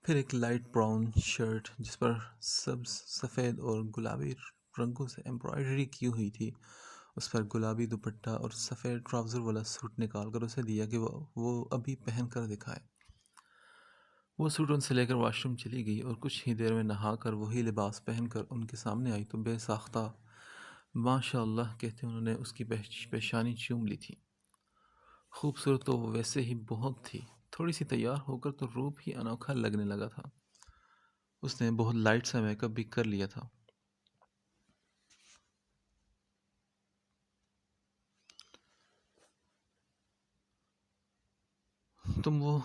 پھر ایک لائٹ براؤن شرٹ جس پر سبز، سفید اور گلابی رنگوں سے ایمبرائڈری کی ہوئی تھی، اس پر گلابی دوپٹہ اور سفید ٹراؤزر والا سوٹ نکال کر اسے دیا کہ وہ ابھی پہن کر دکھائے۔ وہ سوٹ ان سے لے کر واش روم چلی گئی اور کچھ ہی دیر میں نہا کر وہی لباس پہن کر ان کے سامنے آئی تو بے ساختہ ماشاء اللہ کہتے انہوں نے اس کی پیشانی چوم لی تھی۔ خوبصورت تو وہ ویسے ہی بہت تھی، تھوڑی سی تیار ہو کر تو روپ ہی انوکھا لگنے لگا تھا۔ اس نے بہت لائٹ سا میک اپ بھی کر لیا تھا۔ تم وہ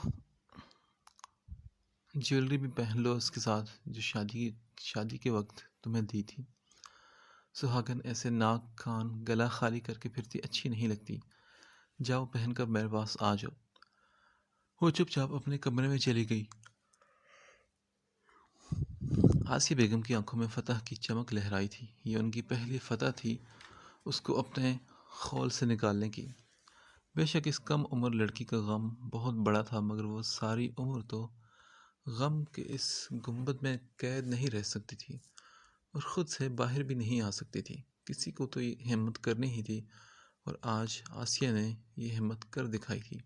جیولری بھی پہن لو اس کے ساتھ جو شادی کے وقت تمہیں دی تھی۔ سہاگن ایسے ناک کان گلا خالی کر کے پھرتی اچھی نہیں لگتی، جاؤ پہن کر میرے پاس آ جاؤ۔ وہ چپ چاپ اپنے کمرے میں چلی گئی۔ آسیہ بیگم کی آنکھوں میں فتح کی چمک لہرائی تھی۔ یہ ان کی پہلی فتح تھی اس کو اپنے خول سے نکالنے کی۔ بے شک اس کم عمر لڑکی کا غم بہت بڑا تھا، مگر وہ ساری عمر تو غم کے اس گنبد میں قید نہیں رہ سکتی تھی اور خود سے باہر بھی نہیں آ سکتی تھی۔ کسی کو تو یہ ہمت کرنی ہی تھی، اور آج آسیہ نے یہ ہمت کر دکھائی تھی۔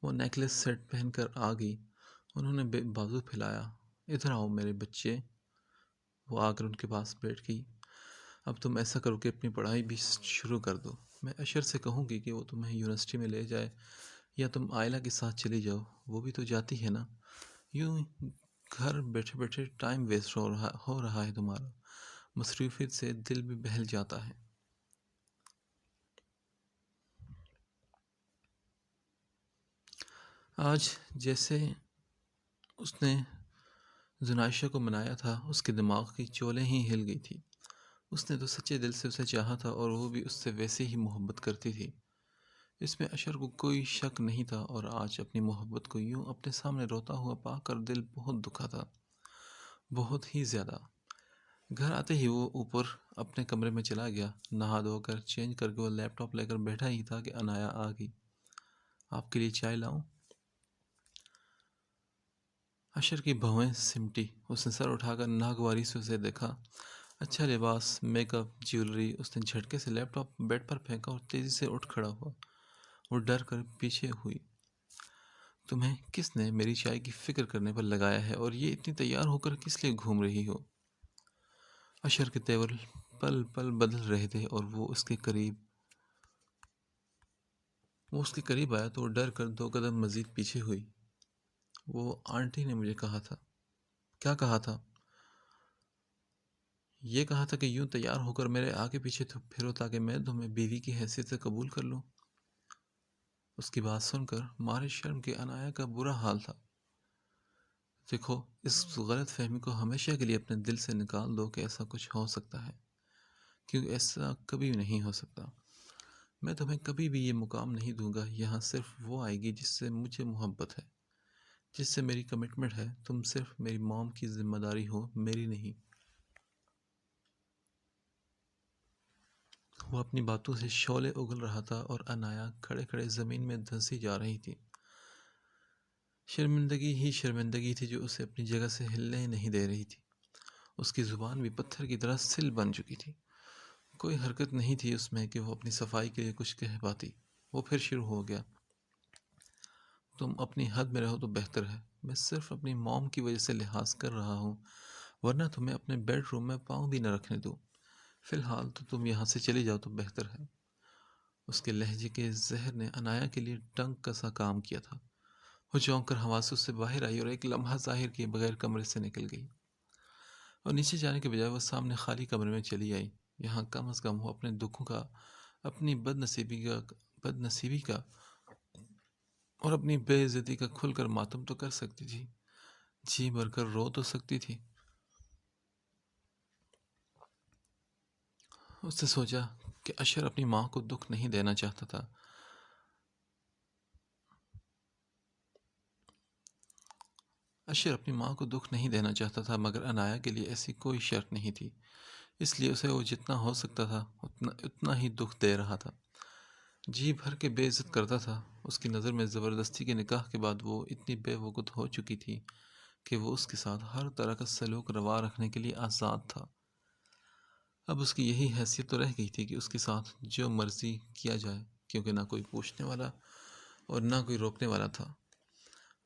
وہ نیکلس سیٹ پہن کر آ گئی۔ انہوں نے بازو پھیلایا، ادھر آؤ میرے بچے۔ وہ آ کر ان کے پاس بیٹھ گئی۔ اب تم ایسا کرو کہ اپنی پڑھائی بھی شروع کر دو۔ میں اشر سے کہوں گی کہ وہ تمہیں یونیورسٹی میں لے جائے، یا تم عائلہ کے ساتھ چلی جاؤ، وہ بھی تو جاتی ہے نا۔ یوں گھر بیٹھے بیٹھے ٹائم ویسٹ ہو رہا ہے تمہارا، مصروفیت سے دل بھی بہل جاتا ہے۔ آج جیسے اس نے زنائشہ کو منایا تھا، اس کے دماغ کی چولیں ہی ہل گئی تھی۔ اس نے تو سچے دل سے اسے چاہا تھا، اور وہ بھی اس سے ویسے ہی محبت کرتی تھی۔ اس میں اشر کو کوئی شک نہیں تھا، اور آج اپنی محبت کو یوں اپنے سامنے روتا ہوا پا کر دل بہت دکھا تھا، بہت ہی زیادہ۔ گھر آتے ہی وہ اوپر اپنے کمرے میں چلا گیا، نہا دھو کر چینج کر کے وہ لیپ ٹاپ لے کر بیٹھا ہی تھا کہ انایا آ گئی۔ آپ کے لیے چائے لاؤں؟ اشر کی بھویں سمٹی، اس نے سر اٹھا کر ناگواری سے اسے دیکھا۔ اچھا لباس، میک اپ، جیولری۔ اس نے جھٹکے سے لیپ ٹاپ بیڈ پر پھینکا اور تیزی سے اٹھ کھڑا ہوا۔ وہ ڈر کر پیچھے ہوئی۔ تمہیں کس نے میری چائے کی فکر کرنے پر لگایا ہے، اور یہ اتنی تیار ہو کر کس لیے گھوم رہی ہو؟ اشر کے تیور پل پل بدل رہے تھے، اور وہ اس کے قریب آیا تو وہ ڈر کر 2 قدم مزید پیچھے ہوئی۔ وہ آنٹی نے مجھے کہا تھا۔ کیا کہا تھا؟ یہ کہا تھا کہ یوں تیار ہو کر میرے آگے پیچھے پھرو تاکہ میں تمہیں بیوی کی حیثیت سے قبول کر لوں۔ اس کی بات سن کر مارے شرم کے انایا کا برا حال تھا۔ دیکھو، اس غلط فہمی کو ہمیشہ کے لیے اپنے دل سے نکال دو کہ ایسا کچھ ہو سکتا ہے، کیونکہ ایسا کبھی نہیں ہو سکتا۔ میں تمہیں کبھی بھی یہ مقام نہیں دوں گا۔ یہاں صرف وہ آئے گی جس سے مجھے محبت ہے، جس سے میری کمٹمنٹ ہے۔ تم صرف میری موم کی ذمہ داری ہو، میری نہیں۔ وہ اپنی باتوں سے شعلے اگل رہا تھا، اور انایا کھڑے کھڑے زمین میں دھنسی جا رہی تھی۔ شرمندگی ہی شرمندگی تھی جو اسے اپنی جگہ سے ہلنے نہیں دے رہی تھی۔ اس کی زبان بھی پتھر کی طرح سل بن چکی تھی۔ کوئی حرکت نہیں تھی اس میں کہ وہ اپنی صفائی کے لیے کچھ کہہ پاتی۔ وہ پھر شروع ہو گیا۔ تم اپنی حد میں رہو تو بہتر ہے۔ میں صرف اپنی موم کی وجہ سے لحاظ کر رہا ہوں، ورنہ تمہیں اپنے بیڈ روم میں پاؤں بھی نہ رکھنے دوں۔ فی الحال تو تم یہاں سے چلی جاؤ تو بہتر ہے۔ اس کے لہجے کے زہر نے انایا کے لیے ڈنک کا سا کام کیا تھا۔ وہ چونک کر حواسوں سے باہر آئی اور ایک لمحہ ظاہر کیے بغیر کمرے سے نکل گئی، اور نیچے جانے کے بجائے وہ سامنے خالی کمرے میں چلی آئی۔ یہاں کم از کم وہ اپنے دکھوں کا، اپنی بد نصیبی کا اور اپنی بے عزتی کا کھل کر ماتم تو کر سکتی تھی، جی بھر کر رو تو سکتی تھی۔ اس نے سوچا کہ اشر اپنی ماں کو دکھ نہیں دینا چاہتا تھا۔ اشر اپنی ماں کو دکھ نہیں دینا چاہتا تھا، مگر انایا کے لیے ایسی کوئی شرط نہیں تھی، اس لیے اسے وہ جتنا ہو سکتا تھا اتنا ہی دکھ دے رہا تھا، جی بھر کے بے عزت کرتا تھا۔ اس کی نظر میں زبردستی کے نکاح کے بعد وہ اتنی بے وقت ہو چکی تھی کہ وہ اس کے ساتھ ہر طرح کا سلوک روا رکھنے کے لیے آزاد تھا۔ اب اس کی یہی حیثیت تو رہ گئی تھی کہ اس کے ساتھ جو مرضی کیا جائے، کیونکہ نہ کوئی پوچھنے والا اور نہ کوئی روکنے والا تھا۔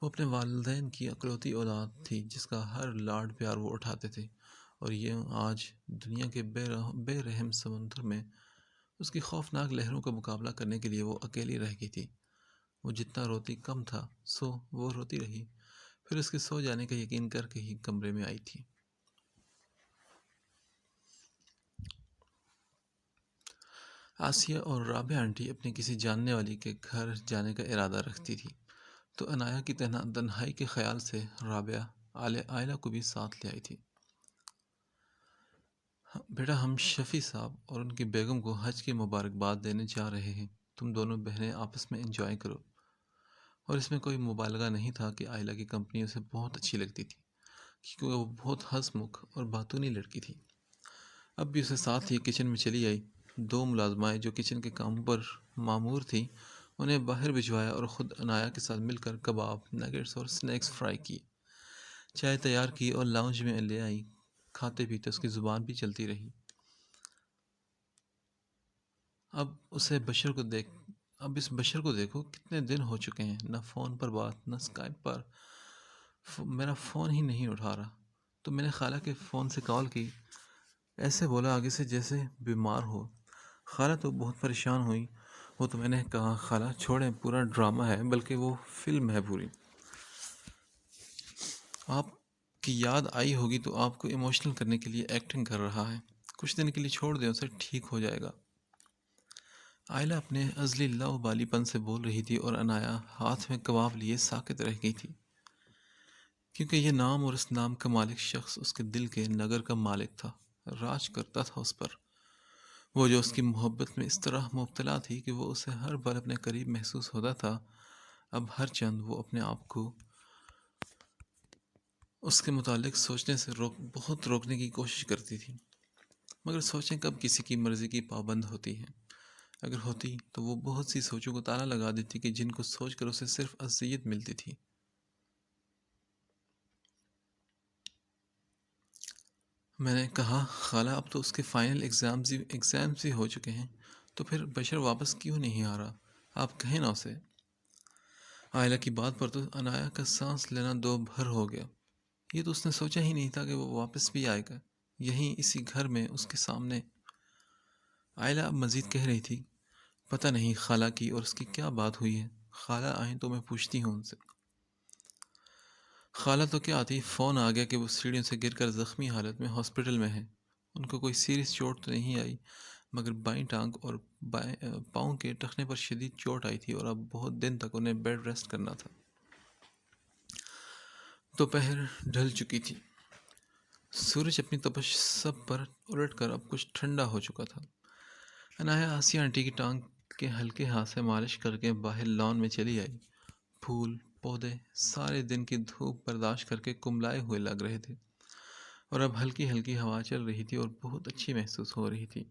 وہ اپنے والدین کی اکلوتی اولاد تھی جس کا ہر لاڈ پیار وہ اٹھاتے تھے، اور یہ آج دنیا کے بے رحم سمندر میں اس کی خوفناک لہروں کا مقابلہ کرنے کے لیے وہ اکیلی رہ گئی تھی۔ وہ جتنا روتی کم تھا، سو وہ روتی رہی، پھر اس کے سو جانے کا یقین کر کے ہی کمرے میں آئی تھی۔ آسیہ اور رابعہ آنٹی اپنی کسی جاننے والی کے گھر جانے کا ارادہ رکھتی تھی، تو انایا کی تنہائی کے خیال سے رابعہ عائلہ کو بھی ساتھ لے آئی تھی۔ بیٹا، ہم شفیع صاحب اور ان کی بیگم کو حج کی مبارکباد دینے جا رہے ہیں، تم دونوں بہنیں آپس میں انجوائے کرو۔ اور اس میں کوئی مبالغہ نہیں تھا کہ عائلہ کی کمپنی اسے بہت اچھی لگتی تھی، کیونکہ وہ بہت ہنس مکھ اور باتونی لڑکی تھی۔ اب بھی اسے ساتھ ہی کچن میں چلی آئی۔ 2 ملازمائیں جو کچن کے کاموں پر معمور تھیں انہیں باہر بھجوایا، اور خود انایا کے ساتھ مل کر کباب، نگیٹس اور سنیکس فرائی کیے، چائے تیار کی اور لاؤنج میں لے آئی۔ کھاتے پیتے اس کی زبان بھی چلتی رہی۔ اب اس بشر کو دیکھو، کتنے دن ہو چکے ہیں، نہ فون پر بات، نہ اسکائپ پر۔ میرا فون ہی نہیں اٹھا رہا، تو میں نے خالہ کے فون سے کال کی ایسے بولا آگے سے جیسے بیمار ہو۔ خالہ تو بہت پریشان ہوئی۔ وہ تو میں نے کہا خالہ چھوڑیں، پورا ڈرامہ ہے، بلکہ وہ فلم ہے پوری۔ آپ کی یاد آئی ہوگی تو آپ کو ایموشنل کرنے کے لیے ایکٹنگ کر رہا ہے۔ کچھ دن کے لیے چھوڑ دیں، اسے ٹھیک ہو جائے گا۔ آئلہ اپنے ازلی لاؤبالی پن سے بول رہی تھی اور عنایا ہاتھ میں کباب لیے ساکت رہ گئی تھی، کیونکہ یہ نام اور اس نام کا مالک شخص اس کے دل کے نگر کا مالک تھا، راج کرتا تھا اس پر۔ وہ جو اس کی محبت میں اس طرح مبتلا تھی کہ وہ اسے ہر پل اپنے قریب محسوس ہوتا تھا، اب ہر چند وہ اپنے آپ کو اس کے متعلق سوچنے سے بہت روکنے کی کوشش کرتی تھی، مگر سوچیں کب کسی کی مرضی کی پابند ہوتی ہیں؟ اگر ہوتی تو وہ بہت سی سوچوں کو تالا لگا دیتی کہ جن کو سوچ کر اسے صرف اذیت ملتی تھی۔ میں نے کہا خالہ اب تو اس کے فائنل ایگزامز بھی ہو چکے ہیں، تو پھر بشر واپس کیوں نہیں آ رہا؟ آپ کہیں نہ اسے۔ عائلہ کی بات پر تو عنایا کا سانس لینا دو بھر ہو گیا۔ یہ تو اس نے سوچا ہی نہیں تھا کہ وہ واپس بھی آئے گا، یہیں اسی گھر میں اس کے سامنے۔ عائلہ اب مزید کہہ رہی تھی، پتہ نہیں خالہ کی اور اس کی کیا بات ہوئی ہے، خالہ آئیں تو میں پوچھتی ہوں ان سے۔ خالہ تو کیا آتی، فون آ گیا کہ وہ سیڑھیوں سے گر کر زخمی حالت میں ہاسپٹل میں ہیں۔ ان کو کوئی سیریس چوٹ تو نہیں آئی، مگر بائیں ٹانگ اور پاؤں کے ٹخنے پر شدید چوٹ آئی تھی اور اب بہت دن تک انہیں بیڈ ریسٹ کرنا تھا۔ دوپہر ڈھل چکی تھی، سورج اپنی تپش سب پر الٹ کر اب کچھ ٹھنڈا ہو چکا تھا۔ عنایا آسیہ آنٹی کی ٹانگ کے ہلکے ہاتھ سے مالش کر کے باہر لان میں چلی آئی۔ پھول پودے سارے دن کی دھوپ برداشت کر کے کملائے ہوئے لگ رہے تھے، اور اب ہلکی ہلکی ہوا چل رہی تھی اور بہت اچھی محسوس ہو رہی تھی۔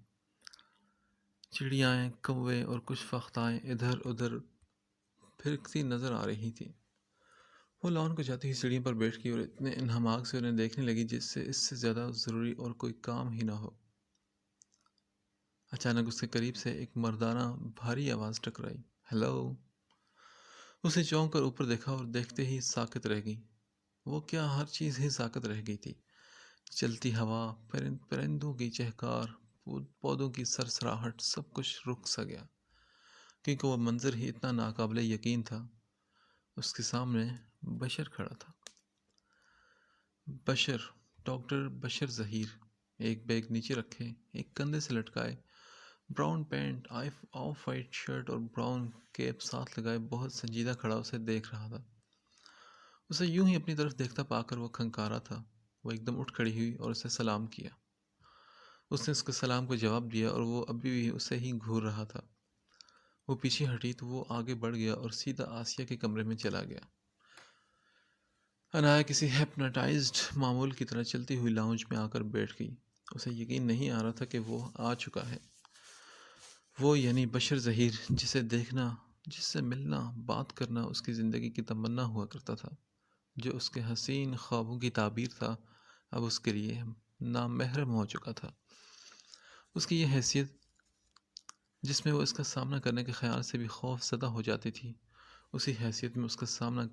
چڑیائیں، کوے اور کچھ فختائیں ادھر ادھر پھرکتی نظر آ رہی تھی۔ وہ لان کو جاتی ہوئی سیڑھیوں پر بیٹھ گئی اور اتنے انہماک سے انہیں دیکھنے لگی جس سے اس سے زیادہ ضروری اور کوئی کام ہی نہ ہو۔ اچانک اس کے قریب سے ایک مردانہ بھاری آواز ٹکرائی، ہیلو! اسے چونک کر اوپر دیکھا اور دیکھتے ہی ساکت رہ گئی۔ وہ کیا، ہر چیز ہی ساکت رہ گئی تھی۔ چلتی ہوا، پرندوں کی چہکار، پودوں کی سرسراہٹ، سب کچھ رک سا گیا، کیونکہ وہ منظر ہی اتنا ناقابل یقین تھا۔ اس کے سامنے بشر کھڑا تھا۔ بشر، ڈاکٹر بشر ظہیر، ایک بیگ نیچے رکھے، ایک کندھے سے لٹکائے، brown pant, off white shirt اور براؤن کیپ ساتھ لگائے، بہت سنجیدہ کھڑا اسے دیکھ رہا تھا۔ اسے یوں ہی اپنی طرف دیکھتا پا کر وہ کھنکارا تھا۔ وہ ایک دم اٹھ کھڑی ہوئی اور اسے سلام کیا۔ اس نے اس کے سلام کو جواب دیا اور وہ ابھی بھی اسے ہی گھور رہا تھا۔ وہ پیچھے ہٹی تو وہ آگے بڑھ گیا اور سیدھا آسیہ کے کمرے میں چلا گیا۔ عنایا کسی ہیپناٹائزڈ معمول کی طرح چلتی ہوئی لاؤنج میں آ کر بیٹھ گئی۔ اسے یقین نہیں آ رہا تھا کہ وہ آ چکا ہے۔ وہ یعنی بشر ظہیر، جسے دیکھنا، جس سے ملنا، بات کرنا اس کی زندگی کی تمنا ہوا کرتا تھا، جو اس کے حسین خوابوں کی تعبیر تھا، اب اس کے لیے نامحرم ہو چکا تھا۔ اس کی یہ حیثیت، جس میں وہ اس کا سامنا کرنے کے خیال سے بھی خوف زدہ ہو جاتی تھی، اسی حیثیت میں اس کا سامنا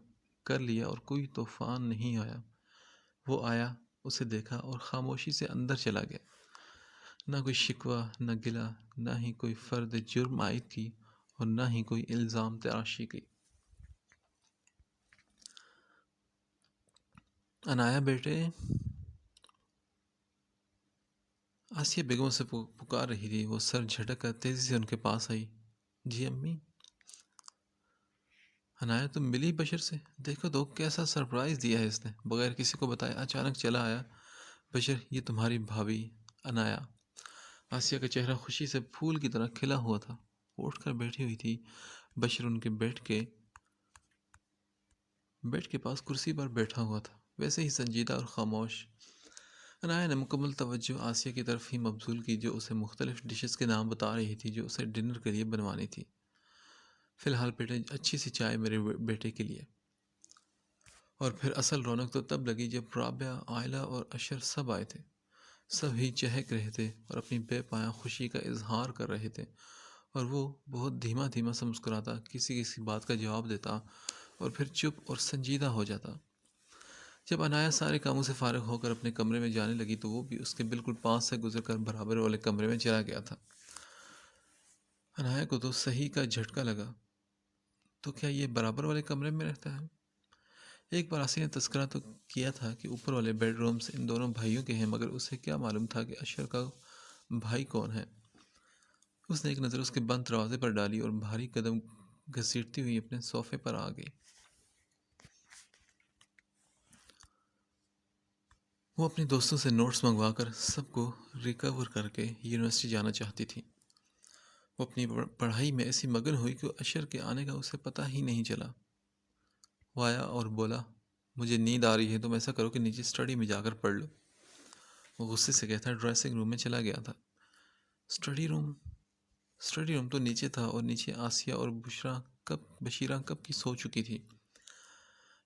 کر لیا اور کوئی طوفان نہیں آیا۔ وہ آیا، اسے دیکھا اور خاموشی سے اندر چلا گیا۔ نہ کوئی شکوہ، نہ گلہ، نہ ہی کوئی فرد جرم عائد کی اور نہ ہی کوئی الزام تراشی کی۔ عنایا بیٹے، آسیہ بیگم سے پکار رہی تھی۔ وہ سر جھٹک کر تیزی سے ان کے پاس آئی۔ جی امی۔ عنایا تم ملی بشر سے؟ دیکھو تو کیسا سرپرائز دیا ہے اس نے، بغیر کسی کو بتائے اچانک چلا آیا۔ بشر، یہ تمہاری بھابھی عنایا۔ آسیہ کا چہرہ خوشی سے پھول کی طرح کھلا ہوا تھا۔ وہ اٹھ کر بیٹھی ہوئی تھی۔ بشر ان کے بیڈ کے پاس کرسی پر بیٹھا ہوا تھا، ویسے ہی سنجیدہ اور خاموش۔ عنایا نے مکمل توجہ آسیہ کی طرف ہی مبذول کی، جو اسے مختلف ڈشز کے نام بتا رہی تھی جو اسے ڈنر کے لیے بنوانی تھی۔ فی الحال بیٹے، اچھی سی چائے میرے بیٹے کے لیے۔ اور پھر اصل رونق تو تب لگی جب رابعہ، عائلہ اور اشر سب آئے تھے۔ سب ہی چہک رہے تھے اور اپنی بے پایاں خوشی کا اظہار کر رہے تھے، اور وہ بہت دھیما دھیما سا مسکراتا، کسی کسی بات کا جواب دیتا اور پھر چپ اور سنجیدہ ہو جاتا۔ جب عنایا سارے کاموں سے فارغ ہو کر اپنے کمرے میں جانے لگی تو وہ بھی اس کے بالکل پاس سے گزر کر برابر والے کمرے میں چلا گیا تھا۔ عنایا کو تو صحیح کا جھٹکا لگا۔ تو کیا یہ برابر والے کمرے میں رہتا ہے؟ ایک بار آسی نے تذکرہ تو کیا تھا کہ اوپر والے بیڈ رومز ان دونوں بھائیوں کے ہیں، مگر اسے کیا معلوم تھا کہ اشر کا بھائی کون ہے؟ اس نے ایک نظر اس کے بند دروازے پر ڈالی اور بھاری قدم گھسیٹتی ہوئی اپنے صوفے پر آ گئی۔ وہ اپنے دوستوں سے نوٹس منگوا کر سب کو ریکور کر کے یونیورسٹی جانا چاہتی تھی۔ وہ اپنی پڑھائی میں ایسی مگن ہوئی کہ اشر کے آنے کا اسے پتہ ہی نہیں چلا۔ وہ آیا اور بولا، مجھے نیند آ رہی ہے، تم ایسا کرو کہ نیچے اسٹڈی میں جا کر پڑھ لو۔ وہ غصے سے کہتا ڈریسنگ روم میں چلا گیا تھا۔ اسٹڈی روم تو نیچے تھا، اور نیچے آسیہ اور بشیرہ کب کی سو چکی تھی۔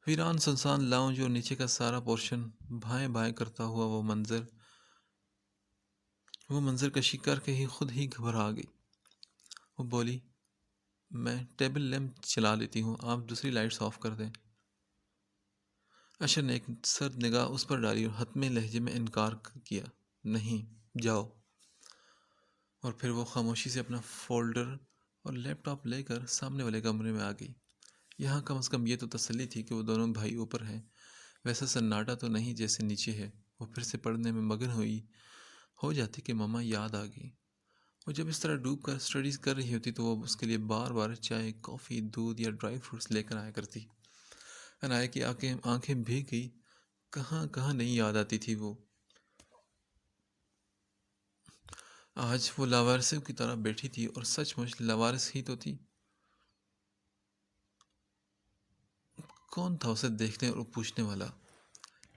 ویران سنسان لاؤنج اور نیچے کا سارا پورشن بھائیں بھائیں کرتا ہوا وہ منظر کشی کر کے ہی خود ہی گھبرا گئی۔ وہ بولی، میں ٹیبل لیمپ چلا لیتی ہوں، آپ دوسری لائٹس آف کر دیں۔ اشر نے ایک سرد نگاہ اس پر ڈالی اور حتمی لہجے میں انکار کیا، نہیں، جاؤ۔ اور پھر وہ خاموشی سے اپنا فولڈر اور لیپ ٹاپ لے کر سامنے والے کمرے میں آ گئی۔ یہاں کم از کم یہ تو تسلی تھی کہ وہ دونوں بھائی اوپر ہیں، ویسا سناٹا تو نہیں جیسے نیچے ہے۔ وہ پھر سے پڑھنے میں مگن ہو جاتی کہ ماما یاد آ گئی۔ وہ جب اس طرح ڈوب کر اسٹڈیز کر رہی ہوتی تو وہ اس کے لیے بار بار چائے، کافی، دودھ یا ڈرائی فروٹس لے کر آیا کرتی۔ عنایا کی آنکھیں بھیگ گئی، کہاں کہاں نہیں یاد آتی تھی وہ۔ آج وہ لاوارثوں کی طرح بیٹھی تھی، اور سچ مچ لاوارث ہی تو تھی۔ کون تھا اسے دیکھنے اور پوچھنے والا؟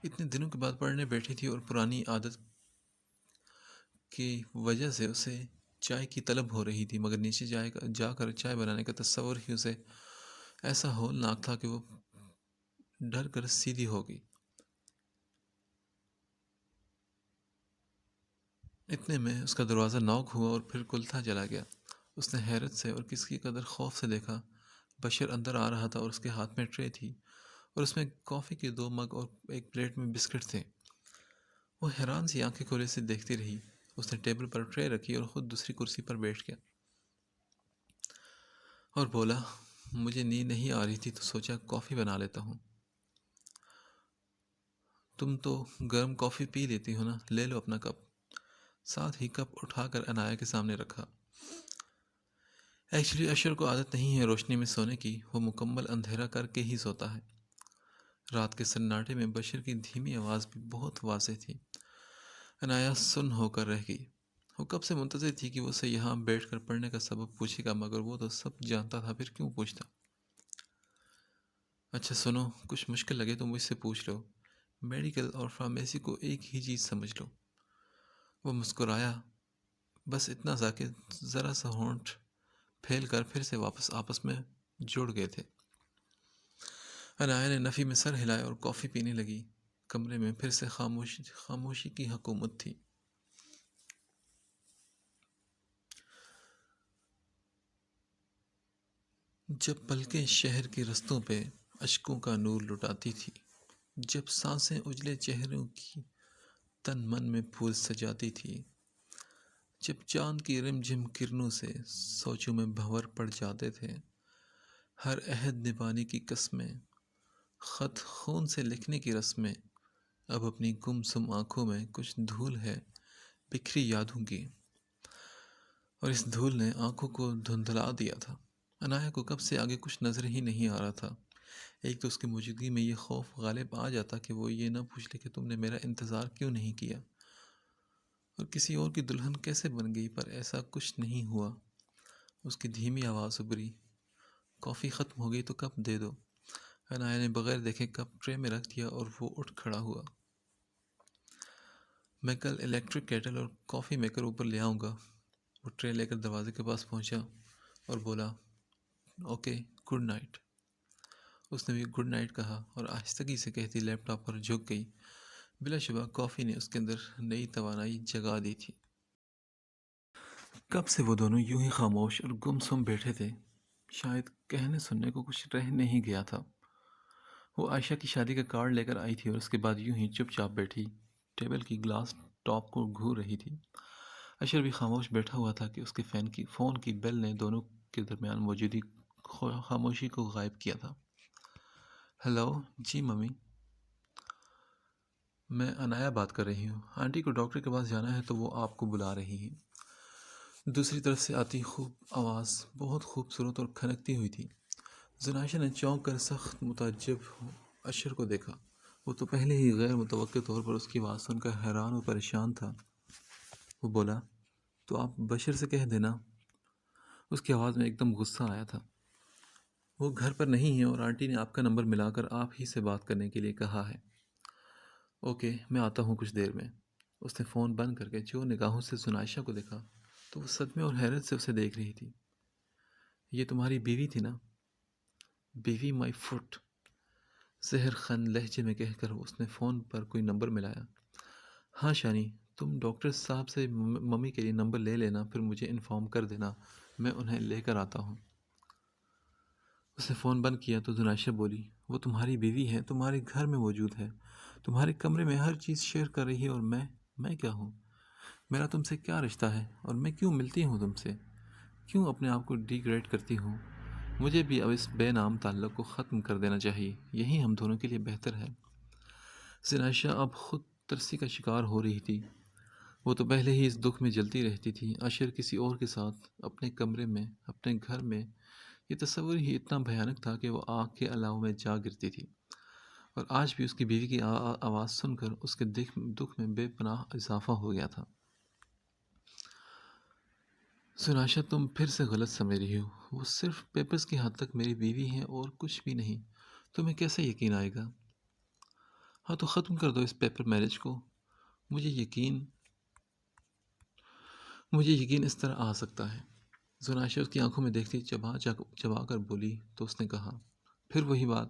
اتنے دنوں کے بعد پڑھنے بیٹھی تھی، اور پرانی عادت کی وجہ سے اسے چائے کی طلب ہو رہی تھی، مگر نیچے جا کر چائے بنانے کا تصور ہی اسے ایسا ہولناک تھا کہ وہ ڈر کر سیدھی ہو گئی۔ اتنے میں اس کا دروازہ نوک ہوا اور پھر کھلتا چلا گیا۔ اس نے حیرت سے اور کس کی قدر خوف سے دیکھا۔ بشیر اندر آ رہا تھا اور اس کے ہاتھ میں ٹرے تھی، اور اس میں کافی کے 2 مگ اور ایک پلیٹ میں بسکٹ تھے۔ وہ حیران سی آنکھیں کھولے سے دیکھتی رہی۔ اس نے ٹیبل پر ٹرے رکھی اور خود دوسری کرسی پر بیٹھ گیا اور بولا، مجھے نیند نہیں آ رہی تھی تو سوچا کافی بنا لیتا ہوں۔ تم تو گرم کافی پی لیتی ہو نا، لے لو اپنا کپ۔ ساتھ ہی کپ اٹھا کر عنایا کے سامنے رکھا۔ ایکچولی اشر کو عادت نہیں ہے روشنی میں سونے کی، وہ مکمل اندھیرا کر کے ہی سوتا ہے۔ رات کے سناٹے میں بشیر کی دھیمی آواز بھی بہت واضح تھی۔ عنایا سن ہو کر رہ گئی۔ وہ کب سے منتظر تھی کہ وہ اسے یہاں بیٹھ کر پڑھنے کا سبب پوچھے گا، مگر وہ تو سب جانتا تھا، پھر کیوں پوچھتا؟ اچھا سنو، کچھ مشکل لگے تو مجھ سے پوچھ لو، میڈیکل اور فارمیسی کو ایک ہی چیز سمجھ لو۔ وہ مسکرایا، بس اتنا سا کہ ذرا سا ہونٹ پھیل کر پھر سے واپس آپس میں جڑ گئے تھے۔ عنایا نے نفی میں سر ہلایا اور کافی پینے لگی۔ کمرے میں پھر سے خاموشی کی حکومت تھی۔ جب پلکیں شہر کے رستوں پہ اشکوں کا نور لٹاتی تھی، جب سانسیں اجلے چہروں کی تن من میں پھول سجاتی تھی، جب چاند کی رم جھم کرنوں سے سوچوں میں بھنور پڑ جاتے تھے، ہر عہد نبھانے کی قسمیں، خط خون سے لکھنے کی رسمیں، اب اپنی گم سم آنکھوں میں کچھ دھول ہے بکھری یادوں کی، اور اس دھول نے آنکھوں کو دھندلا دیا تھا۔ عنایا کو کب سے آگے کچھ نظر ہی نہیں آ رہا تھا۔ ایک تو اس کی موجودگی میں یہ خوف غالب آ جاتا کہ وہ یہ نہ پوچھ لے کہ تم نے میرا انتظار کیوں نہیں کیا، اور کسی اور کی دلہن کیسے بن گئی، پر ایسا کچھ نہیں ہوا۔ اس کی دھیمی آواز ابھری، کافی ختم ہو گئی تو کپ دے دو۔ عنایا نے بغیر دیکھے کپ ٹرے میں رکھ دیا اور وہ اٹھ کھڑا ہوا۔ میں کل الیکٹرک کیٹل اور کافی میکر اوپر لے آؤں گا۔ وہ ٹرے لے کر دروازے کے پاس پہنچا اور بولا، اوکے، گڈ نائٹ۔ اس نے بھی گڈ نائٹ کہا اور آہستگی سے کہتی لیپ ٹاپ پر جھک گئی۔ بلا شبہ کافی نے اس کے اندر نئی توانائی جگا دی تھی۔ کب سے وہ دونوں یوں ہی خاموش اور گم سم بیٹھے تھے، شاید کہنے سننے کو کچھ رہ نہیں گیا تھا۔ وہ عائشہ کی شادی کا کارڈ لے کر آئی تھی اور اس کے بعد یوں ہی چپ چاپ بیٹھی ٹیبل کی گلاس ٹاپ کو گھور رہی تھی۔ اشر بھی خاموش بیٹھا ہوا تھا کہ اس کے فون کی بیل نے دونوں کے درمیان موجودی خاموشی کو غائب کیا تھا۔ ہیلو، جی ممی، میں انایا بات کر رہی ہوں۔ آنٹی کو ڈاکٹر کے پاس جانا ہے تو وہ آپ کو بلا رہی ہیں۔ دوسری طرف سے آتی آواز بہت خوبصورت اور کھنکتی ہوئی تھی۔ زناشہ نے چونک کر سخت متعجب اشر کو دیکھا۔ وہ تو پہلے ہی غیر متوقع طور پر اس کی آواز سن کر حیران و پریشان تھا۔ وہ بولا، تو آپ بشر سے کہہ دینا۔ اس کی آواز میں ایک دم غصہ آیا تھا۔ وہ گھر پر نہیں ہے اور آنٹی نے آپ کا نمبر ملا کر آپ ہی سے بات کرنے کے لیے کہا ہے۔ اوکے، میں آتا ہوں کچھ دیر میں۔ اس نے فون بند کر کے جو نگاہوں سے زناشہ کو دیکھا تو وہ صدمے اور حیرت سے اسے دیکھ رہی تھی۔ یہ تمہاری بیوی تھی نا؟ بیوی مائی فٹ، زہر خن لہجے میں کہہ کر اس نے فون پر کوئی نمبر ملایا۔ ہاں شانی، تم ڈاکٹر صاحب سے ممی کے لیے نمبر لے لینا، پھر مجھے انفارم کر دینا، میں انہیں لے کر آتا ہوں۔ اس نے فون بند کیا تو زناشہ بولی، وہ تمہاری بیوی ہے، تمہارے گھر میں موجود ہے، تمہارے کمرے میں ہر چیز شیئر کر رہی ہے، اور میں کیا ہوں؟ میرا تم سے کیا رشتہ ہے، اور میں کیوں ملتی ہوں تم سے؟ کیوں اپنے آپ کو ڈیگریڈ کرتی ہوں؟ مجھے بھی اب اس بے نام تعلق کو ختم کر دینا چاہیے، یہی ہم دونوں کے لیے بہتر ہے۔ زناشہ اب خود ترسی کا شکار ہو رہی تھی۔ وہ تو پہلے ہی اس دکھ میں جلتی رہتی تھی۔ اشر کسی اور کے ساتھ اپنے کمرے میں، اپنے گھر میں، یہ تصور ہی اتنا بھیانک تھا کہ وہ آگ کے الاؤ میں جا گرتی تھی۔ اور آج بھی اس کی بیوی کی آواز سن کر اس کے دکھ میں بے پناہ اضافہ ہو گیا تھا۔ زناشہ، تم پھر سے غلط سمجھ رہی ہو، وہ صرف پیپرز کی حد تک میری بیوی ہیں اور کچھ بھی نہیں۔ تمہیں کیسے یقین آئے گا؟ ہاں تو ختم کر دو اس پیپر میرج کو۔ مجھے یقین اس طرح آ سکتا ہے۔ زناشہ اس کی آنکھوں میں دیکھتی چبا کر بولی تو اس نے کہا، پھر وہی بات،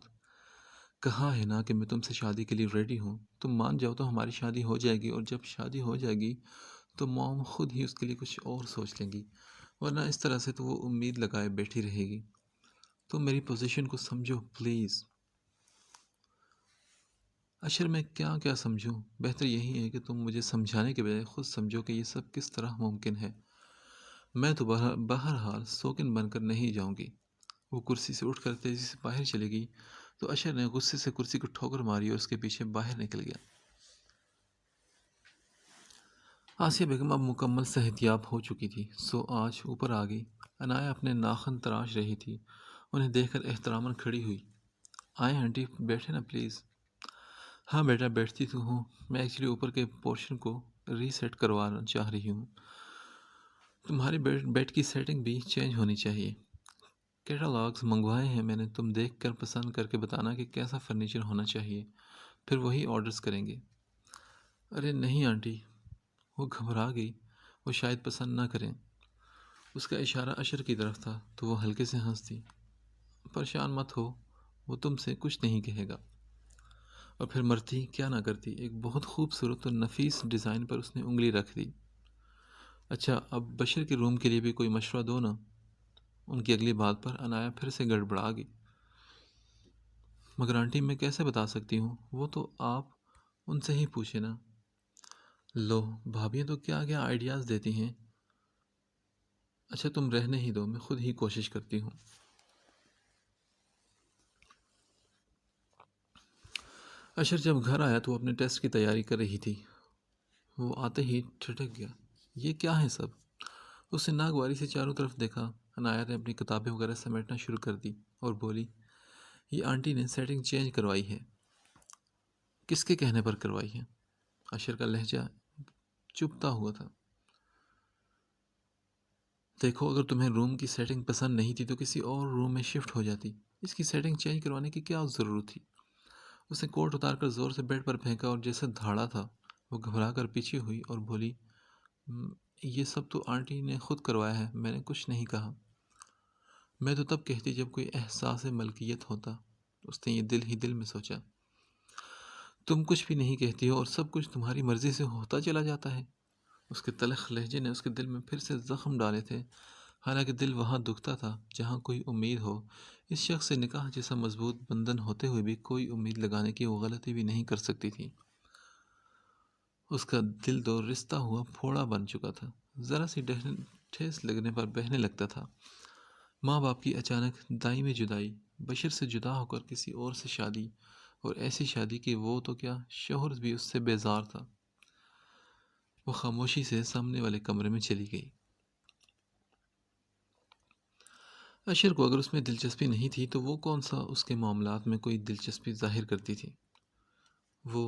کہا ہے نا کہ میں تم سے شادی کے لیے ریڈی ہوں۔ تم مان جاؤ تو ہماری شادی ہو جائے گی، اور جب شادی ہو جائے گی تو موم خود ہی اس کے لیے کچھ اور سوچ لیں گی، ورنہ اس طرح سے تو وہ امید لگائے بیٹھی رہے گی۔ تم میری پوزیشن کو سمجھو پلیز۔ اشر، میں کیا سمجھوں؟ بہتر یہی ہے کہ تم مجھے سمجھانے کے بجائے خود سمجھو کہ یہ سب کس طرح ممکن ہے۔ میں تو بہرحال سوکن بن کر نہیں جاؤں گی۔ وہ کرسی سے اٹھ کر تیزی سے باہر چلے گئی تو اشر نے غصے سے کرسی کو ٹھوکر ماری اور اس کے پیچھے باہر نکل گیا۔ آسیہ بیگم اب مکمل صحتیاب ہو چکی تھی، سو آج اوپر آ گئی۔ انایا اپنے ناخن تراش رہی تھی، انہیں دیکھ کر احتراماً کھڑی ہوئی۔ آئیں آنٹی، بیٹھے نا پلیز۔ ہاں بیٹا، بیٹھتی تو ہوں، میں ایکچولی اوپر کے پورشن کو ری سیٹ کروانا چاہ رہی ہوں۔ تمہارے بیڈ کی سیٹنگ بھی چینج ہونی چاہیے۔ کیٹالاگز منگوائے ہیں میں نے، تم دیکھ کر پسند کر کے بتانا کہ کیسا فرنیچر ہونا چاہیے، پھر وہی آرڈرز کریں گے۔ ارے نہیں آنٹی، وہ گھبرا گئی، وہ شاید پسند نہ کریں۔ اس کا اشارہ اشر کی طرف تھا تو وہ ہلکے سے ہنس دی۔ پریشان مت ہو، وہ تم سے کچھ نہیں کہے گا۔ اور پھر مرتی کیا نہ کرتی، ایک بہت خوبصورت اور نفیس ڈیزائن پر اس نے انگلی رکھ دی۔ اچھا، اب بشر کے روم کے لیے بھی کوئی مشورہ دو نا۔ ان کی اگلی بات پر انایا پھر سے گڑبڑا گئی۔ مگر آنٹی، میں کیسے بتا سکتی ہوں، وہ تو آپ ان سے ہی پوچھے نا۔ لو، بھابیاں تو کیا کیا آئیڈیاز دیتی ہیں۔ اچھا تم رہنے ہی دو، میں خود ہی کوشش کرتی ہوں۔ اشر جب گھر آیا تو وہ اپنے ٹیسٹ کی تیاری کر رہی تھی۔ وہ آتے ہی ٹھٹک گیا۔ یہ کیا ہے سب؟ اس نے ناگواری سے چاروں طرف دیکھا۔ انایا نے اپنی کتابیں وغیرہ سمیٹنا شروع کر دی اور بولی، یہ آنٹی نے سیٹنگ چینج کروائی ہے۔ کس کے کہنے پر کروائی ہے؟ اشر کا لہجہ چپتا ہوا تھا۔ دیکھو، اگر تمہیں روم کی سیٹنگ پسند نہیں تھی تو کسی اور روم میں شفٹ ہو جاتی، اس کی سیٹنگ چینج کروانے کی کیا ضرورت تھی؟ اس نے کوٹ اتار کر زور سے بیڈ پر پھینکا اور جیسے دھاڑا تھا وہ گھبرا کر پیچھے ہوئی اور بولی، یہ سب تو آنٹی نے خود کروایا ہے، میں نے کچھ نہیں کہا۔ میں تو تب کہتی جب کوئی احساس ملکیت ہوتا۔ اس نے یہ دل ہی دل میں سوچا۔ تم کچھ بھی نہیں کہتی ہو اور سب کچھ تمہاری مرضی سے ہوتا چلا جاتا ہے۔ اس کے تلخ لہجے نے اس کے دل میں پھر سے زخم ڈالے تھے۔ حالانکہ دل وہاں دکھتا تھا جہاں کوئی امید ہو۔ اس شخص سے نکاح جیسا مضبوط بندھن ہوتے ہوئے بھی کوئی امید لگانے کی وہ غلطی بھی نہیں کر سکتی تھی۔ اس کا دل دو رستہ ہوا پھوڑا بن چکا تھا، ذرا سی ٹھیس لگنے پر بہنے لگتا تھا۔ ماں باپ کی اچانک دائمی جدائی، بشر سے جدا ہو کر کسی اور سے شادی، اور ایسی شادی کہ وہ تو کیا شوہر بھی اس سے بیزار تھا۔ وہ خاموشی سے سامنے والے کمرے میں چلی گئی۔ اشر کو اگر اس میں دلچسپی نہیں تھی تو وہ کون سا اس کے معاملات میں کوئی دلچسپی ظاہر کرتی تھی؟ وہ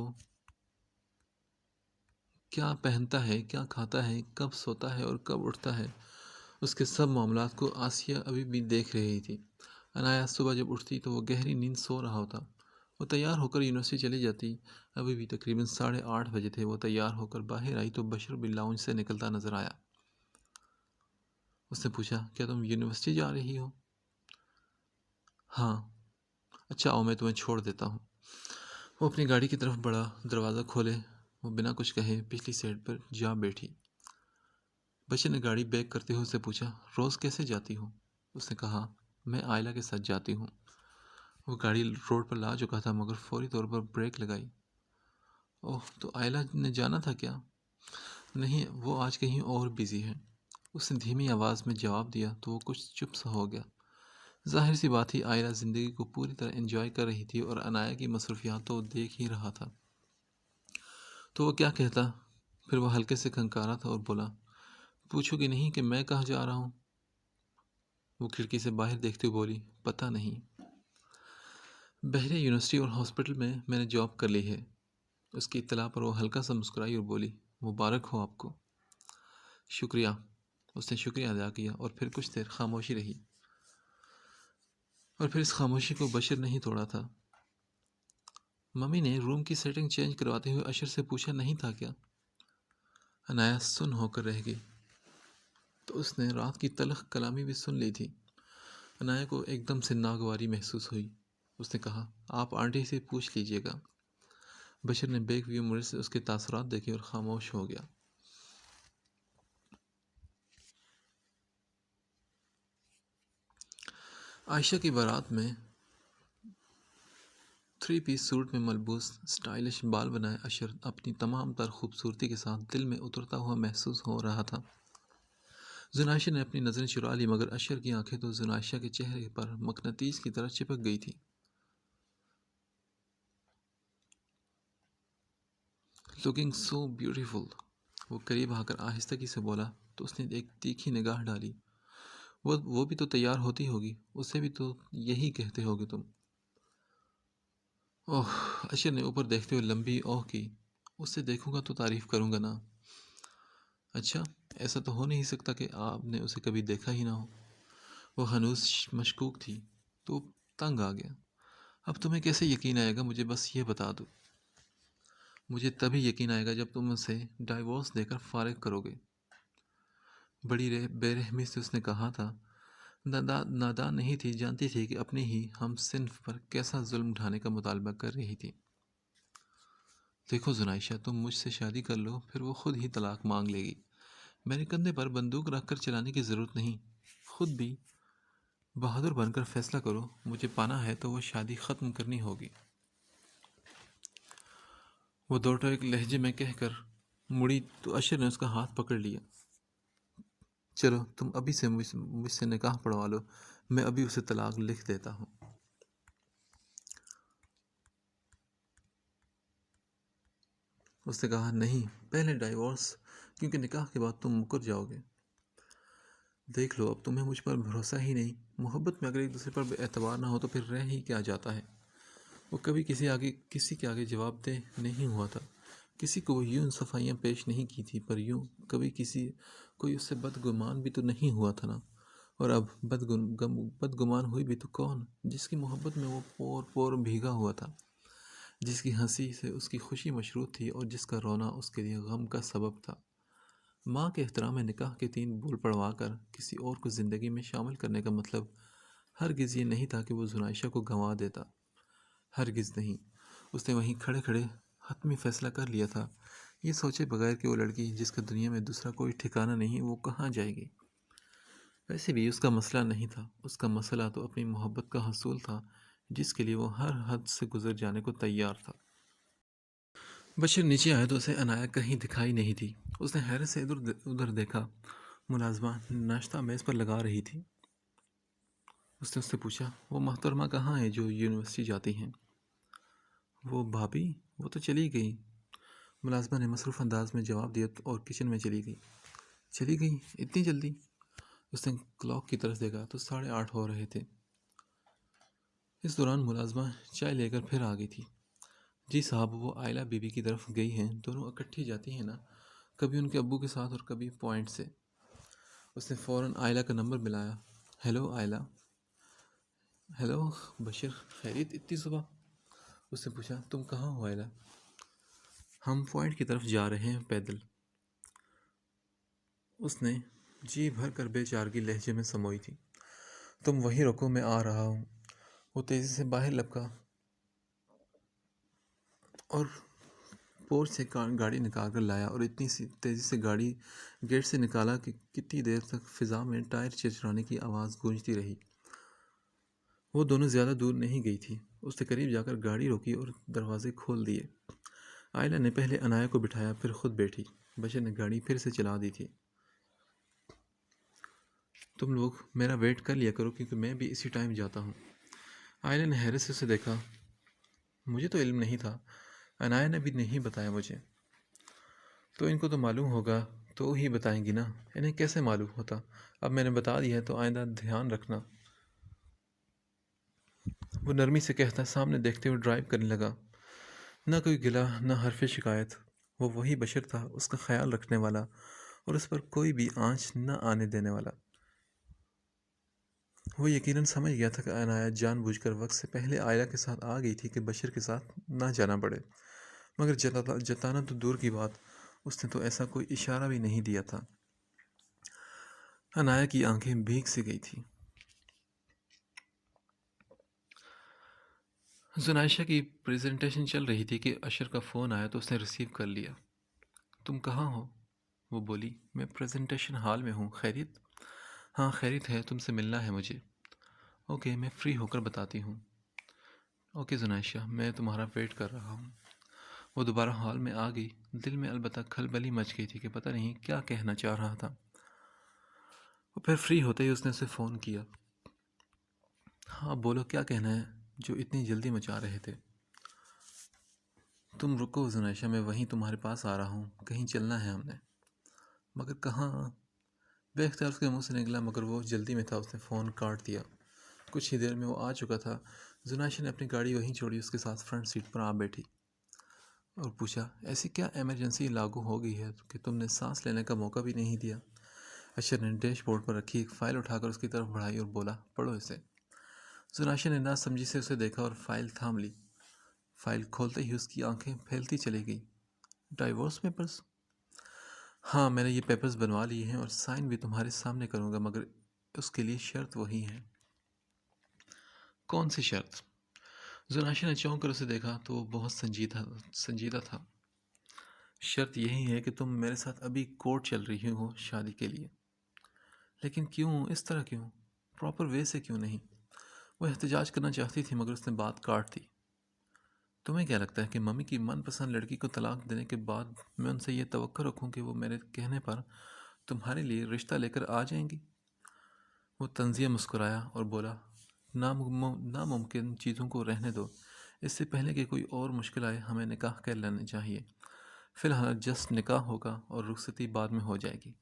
کیا پہنتا ہے، کیا کھاتا ہے، کب سوتا ہے اور کب اٹھتا ہے، اس کے سب معاملات کو آسیہ ابھی بھی دیکھ رہی تھی۔ عنایا صبح جب اٹھتی تو وہ گہری نیند سو رہا ہوتا۔ وہ تیار ہو کر یونیورسٹی چلی جاتی۔ ابھی بھی تقریباً 8:30 بجے تھے۔ وہ تیار ہو کر باہر آئی تو بشر بھی لاؤنج سے نکلتا نظر آیا۔ اس نے پوچھا، کیا تم یونیورسٹی جا رہی ہو؟ ہاں۔ اچھا آؤ، میں تمہیں چھوڑ دیتا ہوں۔ وہ اپنی گاڑی کی طرف بڑھا، دروازہ کھولے وہ بنا کچھ کہے پچھلی سیٹ پر جا بیٹھی۔ بشر نے گاڑی بیک کرتے ہوئے اسے پوچھا، روز کیسے جاتی ہوں؟ اس نے کہا، میں آئلہ کے ساتھ جاتی ہوں۔ وہ گاڑی روڈ پر لا چکا تھا مگر فوری طور پر بریک لگائی۔ اوہ، تو آئلہ نے جانا تھا کیا؟ نہیں، وہ آج کہیں اور بزی ہے۔ اس نے دھیمی آواز میں جواب دیا تو وہ کچھ چپ سا ہو گیا۔ ظاہر سی بات ہی آئلہ زندگی کو پوری طرح انجوائے کر رہی تھی اور عنایا کی مصروفیات تو وہ دیکھ ہی رہا تھا۔ تو وہ کیا کہتا؟ پھر وہ ہلکے سے کھنکارا تھا اور بولا، پوچھو گی نہیں کہ میں کہاں جا رہا ہوں؟ وہ کھڑکی سے باہر دیکھتے ہوئے بولی، پتہ نہیں۔ بحریہ یونیورسٹی اور ہاسپٹل میں نے جاب کر لی ہے۔ اس کی اطلاع پر وہ ہلکا سا مسکرائی اور بولی، مبارک ہو آپ کو۔ شکریہ۔ اس نے شکریہ ادا کیا اور پھر کچھ دیر خاموشی رہی، اور پھر اس خاموشی کو بشر نہیں توڑا تھا۔ ممی نے روم کی سیٹنگ چینج کرواتے ہوئے اشر سے پوچھا نہیں تھا کیا؟ عنایا سن ہو کر رہ گئی۔ تو اس نے رات کی تلخ کلامی بھی سن لی تھی۔ عنایا کو ایک دم سے ناگواری محسوس ہوئی۔ اس نے کہا، آپ آنٹی سے پوچھ لیجئے گا۔ بشر نے بیک ویو مرر سے اس کے تاثرات دیکھے اور خاموش ہو گیا۔ عائشہ کی بارات میں 3 پیس سوٹ میں ملبوس سٹائلش بال بنائے اشر اپنی تمام تر خوبصورتی کے ساتھ دل میں اترتا ہوا محسوس ہو رہا تھا۔ زنائشہ نے اپنی نظریں چرا لی مگر اشر کی آنکھیں تو زنائشہ کے چہرے پر مقناطیس کی طرح چپک گئی تھی۔ لوکنگ سو بیوٹیفل، وہ قریب آ کر آہستگی سے بولا تو اس نے ایک تیکھی نگاہ ڈالی۔ وہ بھی تو تیار ہوتی ہوگی، اسے بھی تو یہی کہتے ہوگے تم۔ اوہ، اشر نے اوپر دیکھتے ہوئے لمبی اوہ کی۔ اس سے دیکھوں گا تو تعریف کروں گا نا۔ اچھا، ایسا تو ہو نہیں سکتا کہ آپ نے اسے کبھی دیکھا ہی نہ ہو۔ وہ ہنوز مشکوک تھی تو تنگ آ گیا۔ اب تمہیں کیسے یقین آئے گا؟ مجھے بس یہ بتا دو۔ مجھے تبھی یقین آئے گا جب تم اسے ڈائیورس دے کر فارغ کرو گے۔ بڑی بے رحمی سے اس نے کہا تھا۔ نادان نہیں تھی، جانتی تھی کہ اپنے ہی ہم صنف پر کیسا ظلم اٹھانے کا مطالبہ کر رہی تھی۔ دیکھو زنائشہ، تم مجھ سے شادی کر لو پھر وہ خود ہی طلاق مانگ لے گی۔ میرے کندھے پر بندوق رکھ کر چلانے کی ضرورت نہیں۔ خود بھی بہادر بن کر فیصلہ کرو، مجھے پانا ہے تو وہ شادی ختم کرنی ہوگی۔ وہ دو ٹوک لہجے میں کہہ کر مڑی تو اشر نے اس کا ہاتھ پکڑ لیا۔ چلو تم ابھی سے مجھ سے نکاح پڑھوا لو، میں ابھی اسے طلاق لکھ دیتا ہوں۔ اس نے کہا، نہیں، پہلے ڈائیورس، کیونکہ نکاح کے بعد تم مکر جاؤ گے۔ دیکھ لو، اب تمہیں مجھ پر بھروسہ ہی نہیں۔ محبت میں اگر ایک دوسرے پر اعتبار نہ ہو تو پھر رہ ہی کیا جاتا ہے؟ وہ کبھی کسی کے آگے جواب دہ نہیں ہوا تھا، کسی کو وہ یوں صفائیاں پیش نہیں کی تھی، پر یوں کبھی کوئی اس سے بدگمان بھی تو نہیں ہوا تھا نا۔ اور اب بدگمان ہوئی بھی تو کون؟ جس کی محبت میں وہ پور پور بھیگا ہوا تھا، جس کی ہنسی سے اس کی خوشی مشروط تھی اور جس کا رونا اس کے لیے غم کا سبب تھا۔ ماں کے احترام میں نکاح کے 3 بول پڑھوا کر کسی اور کو زندگی میں شامل کرنے کا مطلب ہرگز یہ نہیں تھا کہ وہ زنائشہ کو گنوا دیتا۔ ہرگز نہیں۔ اس نے وہیں کھڑے کھڑے حتمی فیصلہ کر لیا تھا، یہ سوچے بغیر کہ وہ لڑکی جس کا دنیا میں دوسرا کوئی ٹھکانہ نہیں، وہ کہاں جائے گی۔ ویسے بھی اس کا مسئلہ نہیں تھا، اس کا مسئلہ تو اپنی محبت کا حصول تھا جس کے لیے وہ ہر حد سے گزر جانے کو تیار تھا۔ بشیر نیچے آیا تو اسے عنایا کہیں دکھائی نہیں تھی۔ اس نے حیرت سے ادھر دیکھا، ملازمہ ناشتہ میز پر لگا رہی تھی۔ اس نے اس سے پوچھا، وہ محترمہ کہاں ہے جو یونیورسٹی جاتی ہیں؟ وہ بھابھی، وہ تو چلی گئی، ملازمہ نے مصروف انداز میں جواب دیا اور کچن میں چلی گئی۔ چلی گئی اتنی جلدی؟ اس نے کلاک کی طرف دیکھا تو 8:30 ہو رہے تھے۔ اس دوران ملازمہ چائے لے کر پھر آ گئی تھی۔ جی صاحب، وہ آئلہ بی بی کی طرف گئی ہیں، دونوں اکٹھی جاتی ہیں نا، کبھی ان کے ابو کے ساتھ اور کبھی پوائنٹ سے۔ اس نے فوراً آئلہ کا نمبر ملایا۔ ہیلو آئلہ۔ ہیلو بشیر، خیریت اتنی صبح؟ اس نے پوچھا، تم کہاں ہو آئلہ؟ ہم پوائنٹ کی طرف جا رہے ہیں پیدل۔ اس نے جی بھر کر بے چارگی لہجے میں سموئی تھی۔ تم وہیں رکو، میں آ رہا ہوں۔ وہ تیزی سے باہر لپکا اور پورچ سے گاڑی نکال کر لایا اور اتنی تیزی سے گاڑی گیٹ سے نکالا کہ کتنی دیر تک فضا میں ٹائر چرچرانے کی آواز گونجتی رہی۔ وہ دونوں زیادہ دور نہیں گئی تھی۔ اس نے قریب جا کر گاڑی روکی اور دروازے کھول دیے۔ آئلہ نے پہلے عنایا کو بٹھایا، پھر خود بیٹھی۔ بشیر نے گاڑی پھر سے چلا دی تھی۔ تم لوگ میرا ویٹ کر لیا کرو کیونکہ میں بھی اسی ٹائم جاتا ہوں۔ آئلہ نے حیرت سے اسے دیکھا۔ مجھے تو علم نہیں تھا، عنایا نے بھی نہیں بتایا مجھے۔ تو ان کو تو معلوم ہوگا تو ہی بتائیں گی نا، انہیں کیسے معلوم ہوتا؟ اب میں نے بتا دیا ہے تو آئندہ دھیان رکھنا۔ وہ نرمی سے کہتا سامنے دیکھتے ہوئے ڈرائیو کرنے لگا۔ نہ کوئی گلہ، نہ حرف شکایت۔ وہ وہی بشر تھا، اس کا خیال رکھنے والا اور اس پر کوئی بھی آنچ نہ آنے دینے والا۔ وہ یقیناً سمجھ گیا تھا کہ عنایا جان بوجھ کر وقت سے پہلے آئلہ کے ساتھ آ گئی تھی کہ بشیر کے ساتھ نہ جانا پڑے، مگر جتانا تو دور کی بات، اس نے تو ایسا کوئی اشارہ بھی نہیں دیا تھا۔ عنایا کی آنکھیں بھیگ سی گئی تھیں۔ زنائشہ کی پریزنٹیشن چل رہی تھی کہ اشر کا فون آیا تو اس نے ریسیو کر لیا۔ تم کہاں ہو؟ وہ بولی، میں پریزنٹیشن ہال میں ہوں۔ خیریت؟ ہاں خیریت ہے، تم سے ملنا ہے مجھے۔ اوکے، میں فری ہو کر بتاتی ہوں۔ اوکے زنائشہ، میں تمہارا ویٹ کر رہا ہوں۔ وہ دوبارہ ہال میں آ گئی۔ دل میں البتہ کھلبلی مچ گئی تھی کہ پتہ نہیں کیا کہنا چاہ رہا تھا۔ وہ پھر فری ہوتے ہی اس نے اسے فون کیا۔ ہاں بولو، کیا کہنا ہے جو اتنی جلدی مچا رہے تھے؟ تم رکو زنائشہ، میں وہیں تمہارے پاس آ رہا ہوں، کہیں چلنا ہے ہم نے۔ مگر کہاں؟ بے اختیار اس کے منہ سے نکلا، مگر وہ جلدی میں تھا، اس نے فون کاٹ دیا۔ کچھ ہی دیر میں وہ آ چکا تھا۔ زنائشہ نے اپنی گاڑی وہیں چھوڑی، اس کے ساتھ فرنٹ سیٹ پر آ بیٹھی اور پوچھا، ایسی کیا ایمرجنسی لاگو ہو گئی ہے کہ تم نے سانس لینے کا موقع بھی نہیں دیا؟ اشر نے ڈیش بورڈ پر رکھی ایک فائل اٹھا کر اس کی طرف بڑھائی اور بولا، پڑھو اسے۔ زنائشہ نے نا سمجھی سے اسے دیکھا اور فائل تھام لی۔ فائل کھولتے ہی اس کی آنکھیں پھیلتی چلی گئی۔ Divorce papers? ہاں، میں نے یہ پیپرز بنوا لیے ہیں اور سائن بھی تمہارے سامنے کروں گا، مگر اس کے لیے شرط وہی ہے۔ کون سی شرط؟ زنائشہ نے چونک کر اسے دیکھا تو وہ بہت سنجیدہ تھا۔ شرط یہی ہے کہ تم میرے ساتھ ابھی کورٹ چل رہی ہو شادی کے لیے۔ لیکن کیوں؟ اس طرح کیوں؟ پراپر وے سے کیوں نہیں؟ وہ احتجاج کرنا چاہتی تھی مگر اس نے بات کاٹ دی۔ تمہیں کیا لگتا ہے کہ ممی کی من پسند لڑکی کو طلاق دینے کے بعد میں ان سے یہ توقع رکھوں کہ وہ میرے کہنے پر تمہارے لیے رشتہ لے کر آ جائیں گی؟ وہ طنزیہ مسکرایا اور بولا، ناممکن چیزوں کو رہنے دو، اس سے پہلے کہ کوئی اور مشکل آئے ہمیں نکاح کر لینا چاہیے۔ فی الحال جسٹ نکاح ہوگا اور رخصتی بعد میں ہو جائے گی۔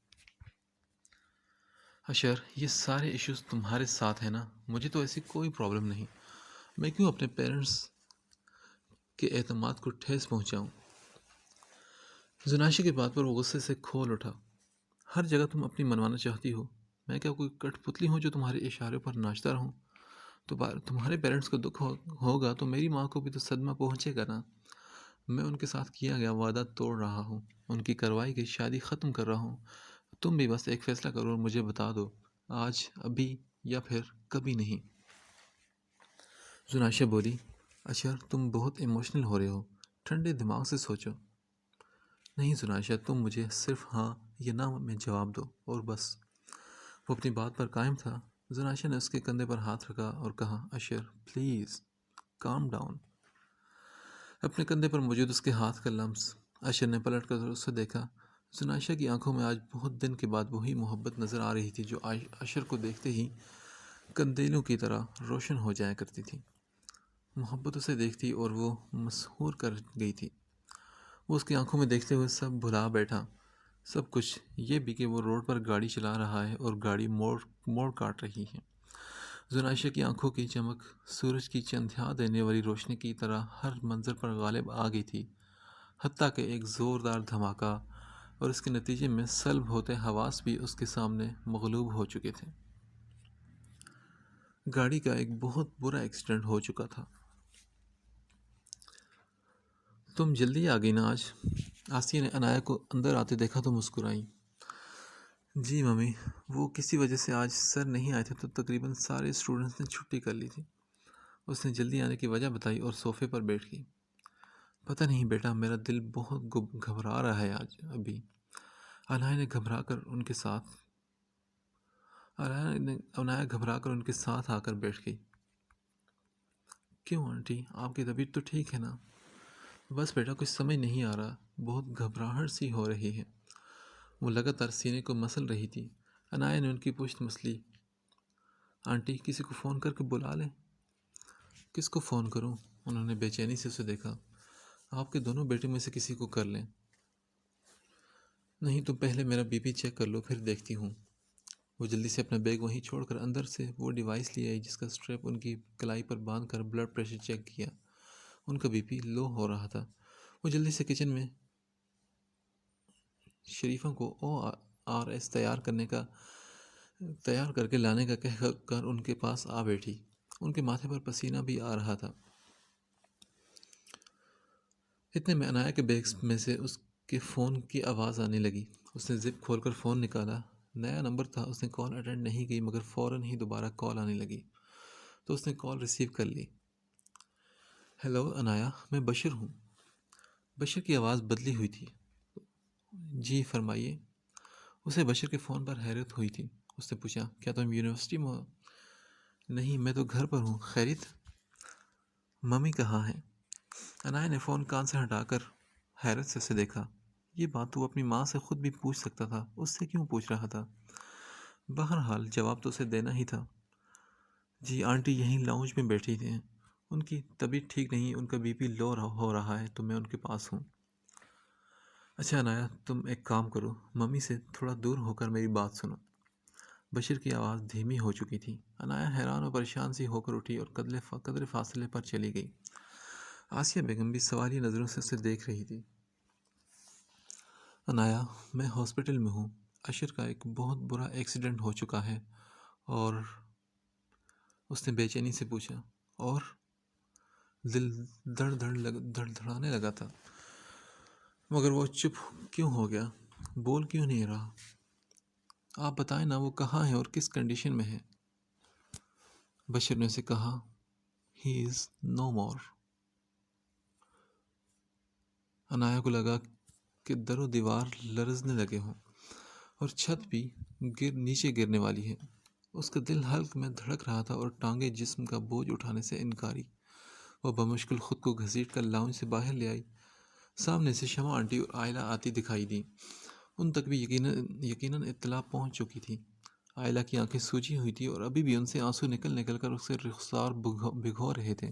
اشر، یہ سارے ایشوز تمہارے ساتھ ہیں نا، مجھے تو ایسی کوئی پرابلم نہیں۔ میں کیوں اپنے پیرنٹس کے اعتماد کو ٹھیس پہنچاؤں؟ زنائشہ کی بات پر وہ غصے سے کھول اٹھا۔ ہر جگہ تم اپنی منوانا چاہتی ہو، میں کیا کوئی کٹ پتلی ہوں جو تمہارے اشارے پر ناچتا رہوں؟ تو تمہارے پیرنٹس کو دکھ ہوگا تو میری ماں کو بھی تو صدمہ پہنچے گا نا۔ میں ان کے ساتھ کیا گیا وعدہ توڑ رہا ہوں، ان کی کروائی گئی شادی ختم کر رہا ہوں۔ تم بھی بس ایک فیصلہ کرو اور مجھے بتا دو، آج، ابھی یا پھر کبھی نہیں۔ زنائشہ بولی، اشر تم بہت ایموشنل ہو رہے ہو، ٹھنڈے دماغ سے سوچو۔ نہیں زنائشہ، تم مجھے صرف ہاں یا نہ میں جواب دو اور بس۔ وہ اپنی بات پر قائم تھا۔ زناشہ نے اس کے کندھے پر ہاتھ رکھا اور کہا، اشر پلیز کام ڈاؤن۔ اپنے کندھے پر موجود اس کے ہاتھ کا لمس اشر نے پلٹ کر اسے دیکھا۔ زناشہ کی آنکھوں میں آج بہت دن کے بعد وہی محبت نظر آ رہی تھی جو اشر کو دیکھتے ہی کندیلوں کی طرح روشن ہو جایا کرتی تھی۔ محبت اسے دیکھتی اور وہ مسحور کر گئی تھی۔ وہ اس کی آنکھوں میں دیکھتے ہوئے سب بھلا بیٹھا، سب کچھ، یہ بھی کہ وہ روڈ پر گاڑی چلا رہا ہے اور گاڑی موڑ کاٹ رہی ہے۔ زناشہ کی آنکھوں کی چمک سورج کی چندھیا دینے والی روشنی کی طرح ہر منظر پر غالب آ گئی تھی، حتیٰ کہ ایک زوردار دھماکہ اور اس کے نتیجے میں سلب ہوتے حواس بھی اس کے سامنے مغلوب ہو چکے تھے۔ گاڑی کا ایک بہت برا ایکسیڈنٹ ہو چکا تھا۔ تم جلدی آ گئی نا آج؟ آسیہ نے عنایہ کو اندر آتے دیکھا تو مسکرائی۔ جی ممی، وہ کسی وجہ سے آج سر نہیں آئے تھے تو تقریباً سارے اسٹوڈنٹس نے چھٹی کر لی تھی۔ اس نے جلدی آنے کی وجہ بتائی اور صوفے پر بیٹھ گئی۔ پتہ نہیں بیٹا، میرا دل بہت گھبرا رہا ہے آج ابھی۔ عنایہ گھبرا کر ان کے ساتھ آ کر بیٹھ گئی۔ کیوں آنٹی، آپ کی طبیعت تو ٹھیک ہے نا؟ بس بیٹا، کچھ سمجھ نہیں آ رہا، بہت گھبراہٹ سی ہو رہی ہے۔ وہ لگاتار سینے کو مسل رہی تھی۔ عنایہ نے ان کی پشت مسلی۔ آنٹی، کسی کو فون کر کے بلا لیں؟ کس کو فون کروں؟ انہوں نے بے چینی سے اسے دیکھا۔ آپ کے دونوں بیٹے میں سے کسی کو کر لیں۔ نہیں، تم پہلے میرا بی پی چیک کر لو، پھر دیکھتی ہوں۔ وہ جلدی سے اپنا بیگ وہیں چھوڑ کر اندر سے وہ ڈیوائس لے آئی جس کا اسٹریپ ان کی کلائی پر باندھ کر بلڈ پریشر چیک کیا۔ ان کا بی پی لو ہو رہا تھا۔ وہ جلدی سے کچن میں شریفہ کو ORS تیار کر کے لانے کا کہہ کر ان کے پاس آ بیٹھی۔ ان کے ماتھے پر پسینہ بھی آ رہا تھا۔ اتنے میں عنایہ کے بیگ میں سے اس کے فون کی آواز آنے لگی۔ اس نے زپ کھول کر فون نکالا۔ نیا نمبر تھا۔ اس نے کال اٹینڈ نہیں کی مگر فوراً ہی دوبارہ کال آنے لگی تو اس نے کال ریسیو کر لی۔ ہیلو عنایہ، میں بشر ہوں۔ بشر کی آواز بدلی ہوئی تھی۔ جی فرمائیے۔ اسے بشر کے فون پر حیرت ہوئی تھی۔ اس نے پوچھا، کیا تم یونیورسٹی میں ہو؟ نہیں، میں تو گھر پر ہوں۔ خیریت؟ ممی کہاں ہیں؟ عنایہ نے فون کان سے ہٹا کر حیرت سے اسے دیکھا۔ یہ بات تو وہ اپنی ماں سے خود بھی پوچھ سکتا تھا، اس سے کیوں پوچھ رہا تھا؟ بہرحال جواب تو اسے دینا ہی تھا۔ جی آنٹی یہیں لاؤنج میں بیٹھی تھے، ان کی طبیعت ٹھیک نہیں، ان کا بی پی لو ہو رہا ہے تو میں ان کے پاس ہوں۔ اچھا عنایہ، تم ایک کام کرو، ممی سے تھوڑا دور ہو کر میری بات سنو۔ بشر کی آواز دھیمی ہو چکی تھی۔ عنایہ حیران اور پریشان سی ہو کر اٹھی اور قدر فاصلے پر چلی گئی۔ آسیہ بیگم بھی سوالیہ نظروں سے اسے دیکھ رہی تھی۔ عنایہ، میں ہاسپٹل میں ہوں، اشر کا ایک بہت برا ایکسیڈنٹ ہو چکا ہے اور اس نے بے چینی سے پوچھا، اور دل دھڑانے لگا تھا مگر وہ چپ کیوں ہو گیا، بول کیوں نہیں رہا؟ آپ بتائیں نا، وہ کہاں ہے اور کس کنڈیشن میں ہے؟ بشر نے اسے کہا، ہی از نو مور۔ عنایہ کو لگا کہ در و دیوار لرزنے لگے ہوں اور چھت بھی نیچے گرنے والی ہے۔ اس کا دل حلق میں دھڑک رہا تھا اور ٹانگیں جسم کا بوجھ اٹھانے سے انکاری۔ وہ بمشکل خود کو گھسیٹ کر لاؤنج سے باہر لے آئی۔ سامنے سے شمع آنٹی اور آئلہ آتی دکھائی دی۔ ان تک بھی یقیناً اطلاع پہنچ چکی تھی۔ آئلہ کی آنکھیں سوجی ہوئی تھی اور ابھی بھی ان سے آنسو نکل کر اسے رخسار بھگو رہے تھے۔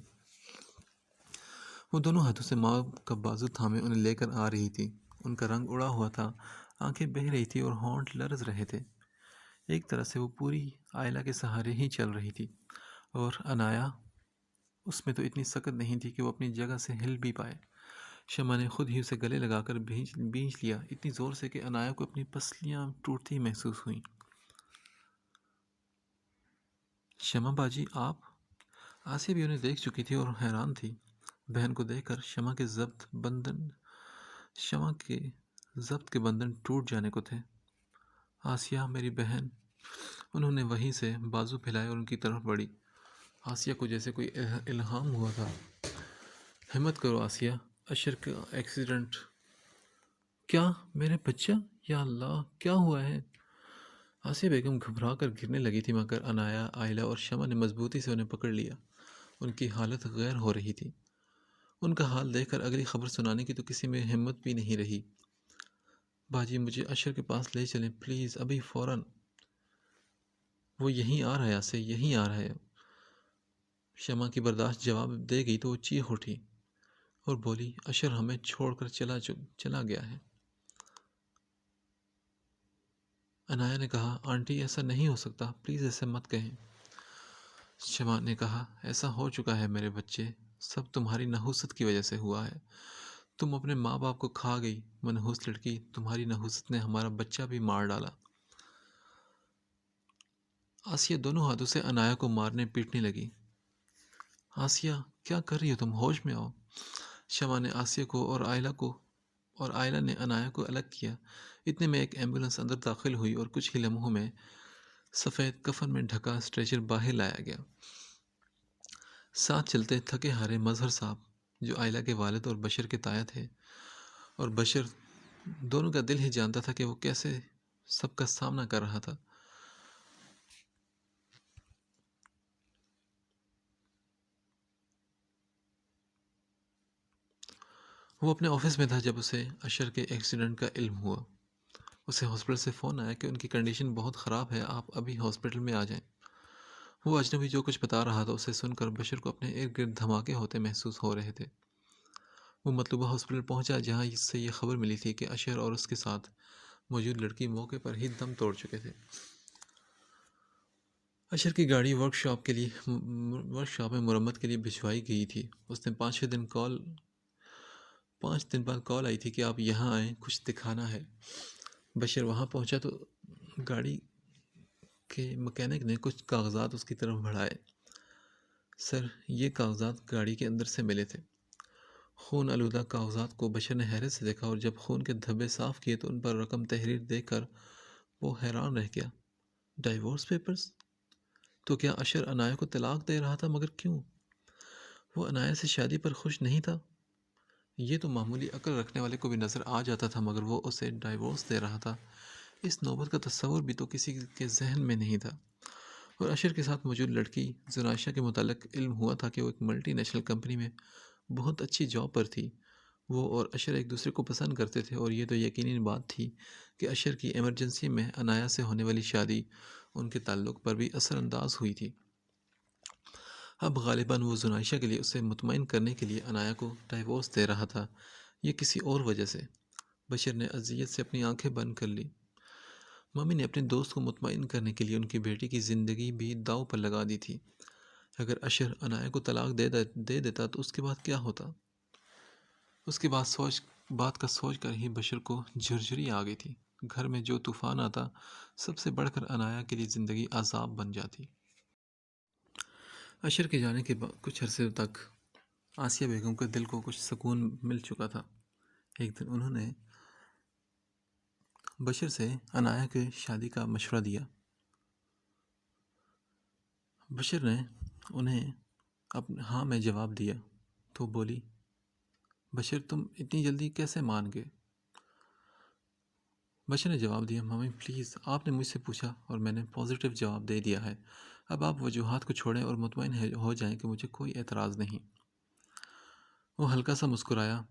وہ دونوں ہاتھوں سے ماں کا بازو تھامے انہیں لے کر آ رہی تھی۔ ان کا رنگ اڑا ہوا تھا، آنکھیں بہہ رہی تھی اور ہونٹ لرز رہے تھے۔ ایک طرح سے وہ پوری آئلہ کے سہارے ہی چل رہی تھی اور عنایہ اس میں تو اتنی سکت نہیں تھی کہ وہ اپنی جگہ سے ہل بھی پائے۔ شمع نے خود ہی اسے گلے لگا کر بھینچ لیا، اتنی زور سے کہ عنایہ کو اپنی پسلیاں ٹوٹتی محسوس ہوئیں۔ شمع باجی، آپ؟ آسیہ بھی انہیں دیکھ چکی تھی اور حیران تھی۔ بہن کو دیکھ کر شمع کے ضبط کے بندھن ٹوٹ جانے کو تھے۔ آسیہ میری بہن۔ انہوں نے وہیں سے بازو پھیلائے اور ان کی طرف بڑھی۔ آسیہ کو جیسے کوئی الہام ہوا تھا۔ ہمت کرو آسیہ، اشر کا ایکسیڈنٹ۔ کیا؟ میرے بچہ؟ یا اللہ، کیا ہوا ہے؟ آسیہ بیگم گھبرا کر گرنے لگی تھی مگر عنایا، آئلہ اور شمع نے مضبوطی سے انہیں پکڑ لیا۔ ان کی حالت غیر ہو رہی تھی۔ ان کا حال دیکھ کر اگلی خبر سنانے کی تو کسی میں ہمت بھی نہیں رہی۔ باجی مجھے اشر کے پاس لے چلیں پلیز، ابھی فوراً۔ وہ یہیں آ رہا ہے، آسیہ یہیں آ رہا ہے۔ شمع کی برداشت جواب دے گئی تو وہ چیخ اٹھی اور بولی اشر ہمیں چھوڑ کر چلا گیا ہے۔ عنایا نے کہا آنٹی ایسا نہیں ہو سکتا، پلیز ایسے مت کہیں۔ شمع نے کہا ایسا ہو چکا ہے میرے بچے، سب تمہاری نحوست کی وجہ سے ہوا ہے۔ تم اپنے ماں باپ کو کھا گئی منحوس لڑکی، تمہاری نحوست نے ہمارا بچہ بھی مار ڈالا۔ آسیہ دونوں ہاتھوں سے عنایا کو مارنے پیٹنے لگی۔ آسیہ کیا کر رہی ہو تم، ہوش میں آؤ۔ شمع نے آسیہ کو اور آئلہ نے عنایا کو الگ کیا۔ اتنے میں ایک ایمبولینس اندر داخل ہوئی اور کچھ ہی لمحوں میں سفید کفن میں ڈھکا اسٹریچر باہر لایا گیا۔ ساتھ چلتے تھکے ہارے مظہر صاحب، جو آئلہ کے والد اور بشر کے تایا تھے، اور بشر دونوں کا دل ہی جانتا تھا کہ وہ کیسے سب کا سامنا کر رہا تھا۔ وہ اپنے آفس میں تھا جب اسے اشر کے ایکسیڈنٹ کا علم ہوا۔ اسے ہاسپٹل سے فون آیا کہ ان کی کنڈیشن بہت خراب ہے، آپ ابھی ہاسپٹل میں آ جائیں۔ وہ اجنبی جو کچھ بتا رہا تھا اسے سن کر بشر کو اپنے ارد گرد دھماکے ہوتے محسوس ہو رہے تھے۔ وہ مطلوبہ ہاسپٹل پہنچا جہاں اس سے یہ خبر ملی تھی کہ اشر اور اس کے ساتھ موجود لڑکی موقع پر ہی دم توڑ چکے تھے۔ اشر کی گاڑی ورک شاپ میں مرمت کے لیے بھجوائی گئی تھی۔ اس نے 5 دن بعد کال آئی تھی کہ آپ یہاں آئیں، کچھ دکھانا ہے۔ بشر وہاں پہنچا تو گاڑی کے مکینک نے کچھ کاغذات اس کی طرف بڑھائے۔ سر، یہ کاغذات گاڑی کے اندر سے ملے تھے۔ خون آلودہ کاغذات کو بشر نے حیرت سے دیکھا اور جب خون کے دھبے صاف کیے تو ان پر رقم تحریر دیکھ کر وہ حیران رہ گیا۔ Divorce papers? تو کیا اشر عنایا کو طلاق دے رہا تھا، مگر کیوں؟ وہ عنایا سے شادی پر خوش نہیں تھا؟ یہ تو معمولی عقل رکھنے والے کو بھی نظر آ جاتا تھا، مگر وہ اسے ڈائیورس دے رہا تھا۔ اس نوبت کا تصور بھی تو کسی کے ذہن میں نہیں تھا۔ اور اشر کے ساتھ موجود لڑکی زنائشہ کے متعلق علم ہوا تھا کہ وہ ایک ملٹی نیشنل کمپنی میں بہت اچھی جاب پر تھی۔ وہ اور اشر ایک دوسرے کو پسند کرتے تھے اور یہ تو یقینی بات تھی کہ اشر کی ایمرجنسی میں عنایا سے ہونے والی شادی ان کے تعلق پر بھی اثر انداز ہوئی تھی۔ اب غالباً وہ زنائشہ کے لیے اسے مطمئن کرنے کے لیے عنایا کو ڈائیورس دے رہا تھا، یہ کسی اور وجہ سے۔ بشر نے اذیت سے اپنی آنکھیں بند کر لی۔ مامی نے اپنے دوست کو مطمئن کرنے کے لیے ان کی بیٹی کی زندگی بھی داؤ پر لگا دی تھی۔ اگر اشر عنایا کو طلاق دے دیتا تو اس کے بعد کیا ہوتا؟ اس کے بعد بات کا سوچ کر ہی بشر کو جھرجھری آ گئی تھی۔ گھر میں جو طوفان آتا، سب سے بڑھ کر عنایا کے لیے زندگی عذاب بن جاتی۔ اشر کے جانے کے بعد کچھ عرصے تک آسیہ بیگم کے دل کو کچھ سکون مل چکا تھا۔ ایک دن انہوں نے بشر سے عنایا کی شادی کا مشورہ دیا۔ بشر نے انہیں ہاں میں جواب دیا تو بولی بشر تم اتنی جلدی کیسے مان گئے؟ بشر نے جواب دیا مامی پلیز، آپ نے مجھ سے پوچھا اور میں نے پازیٹیو جواب دے دیا ہے۔ اب آپ وجوہات کو چھوڑیں اور مطمئن ہو جائیں کہ مجھے کوئی اعتراض نہیں۔ وہ ہلکا سا مسکرایا۔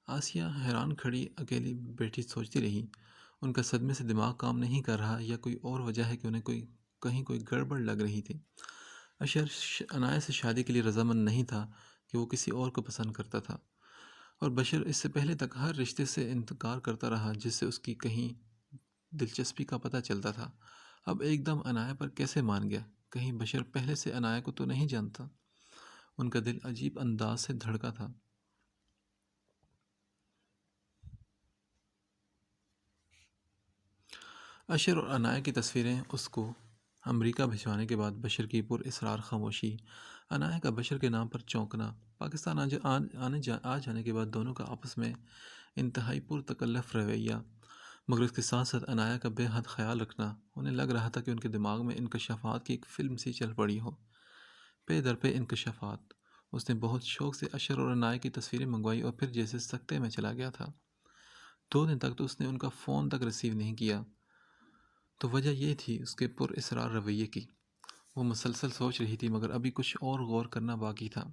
آسیہ حیران کھڑی اکیلی بیٹھی سوچتی رہی۔ ان کا صدمے سے دماغ کام نہیں کر رہا یا کوئی اور وجہ ہے کہ انہیں کہیں کوئی گڑبڑ لگ رہی تھی۔ اشر عنایا سے شادی کے لیے رضامند نہیں تھا کہ وہ کسی اور کو پسند کرتا تھا، اور بشر اس سے پہلے تک ہر رشتے سے انکار کرتا رہا جس سے اس کی کہیں دلچسپی کا پتہ چلتا تھا۔ اب ایک دم عنایا پر کیسے مان گیا؟ کہیں بشر پہلے سے عنایا کو تو نہیں جانتا؟ ان کا دل عجیب انداز سے دھڑکا تھا۔ اشر اور عنایا کی تصویریں اس کو امریکہ بھجوانے کے بعد بشر کی پر اصرار خاموشی، عنایا کا بشر کے نام پر چونکنا، پاکستان آ جانے کے بعد دونوں کا آپس میں انتہائی پر تکلف رویہ، مگر اس کے ساتھ ساتھ عنایا کا بے حد خیال رکھنا، انہیں لگ رہا تھا کہ ان کے دماغ میں انکشافات کی ایک فلم سی چل پڑی ہو۔ پے در پہ انکشافات۔ اس نے بہت شوق سے اشر اور عنایا کی تصویریں منگوائی اور پھر جیسے سکتے میں چلا گیا تھا۔ 2 دن تک تو اس نے ان کا فون تک ریسیو نہیں کیا۔ تو وجہ یہ تھی اس کے پر اصرار رویے کی۔ وہ مسلسل سوچ رہی تھی مگر ابھی کچھ اور غور کرنا باقی تھا۔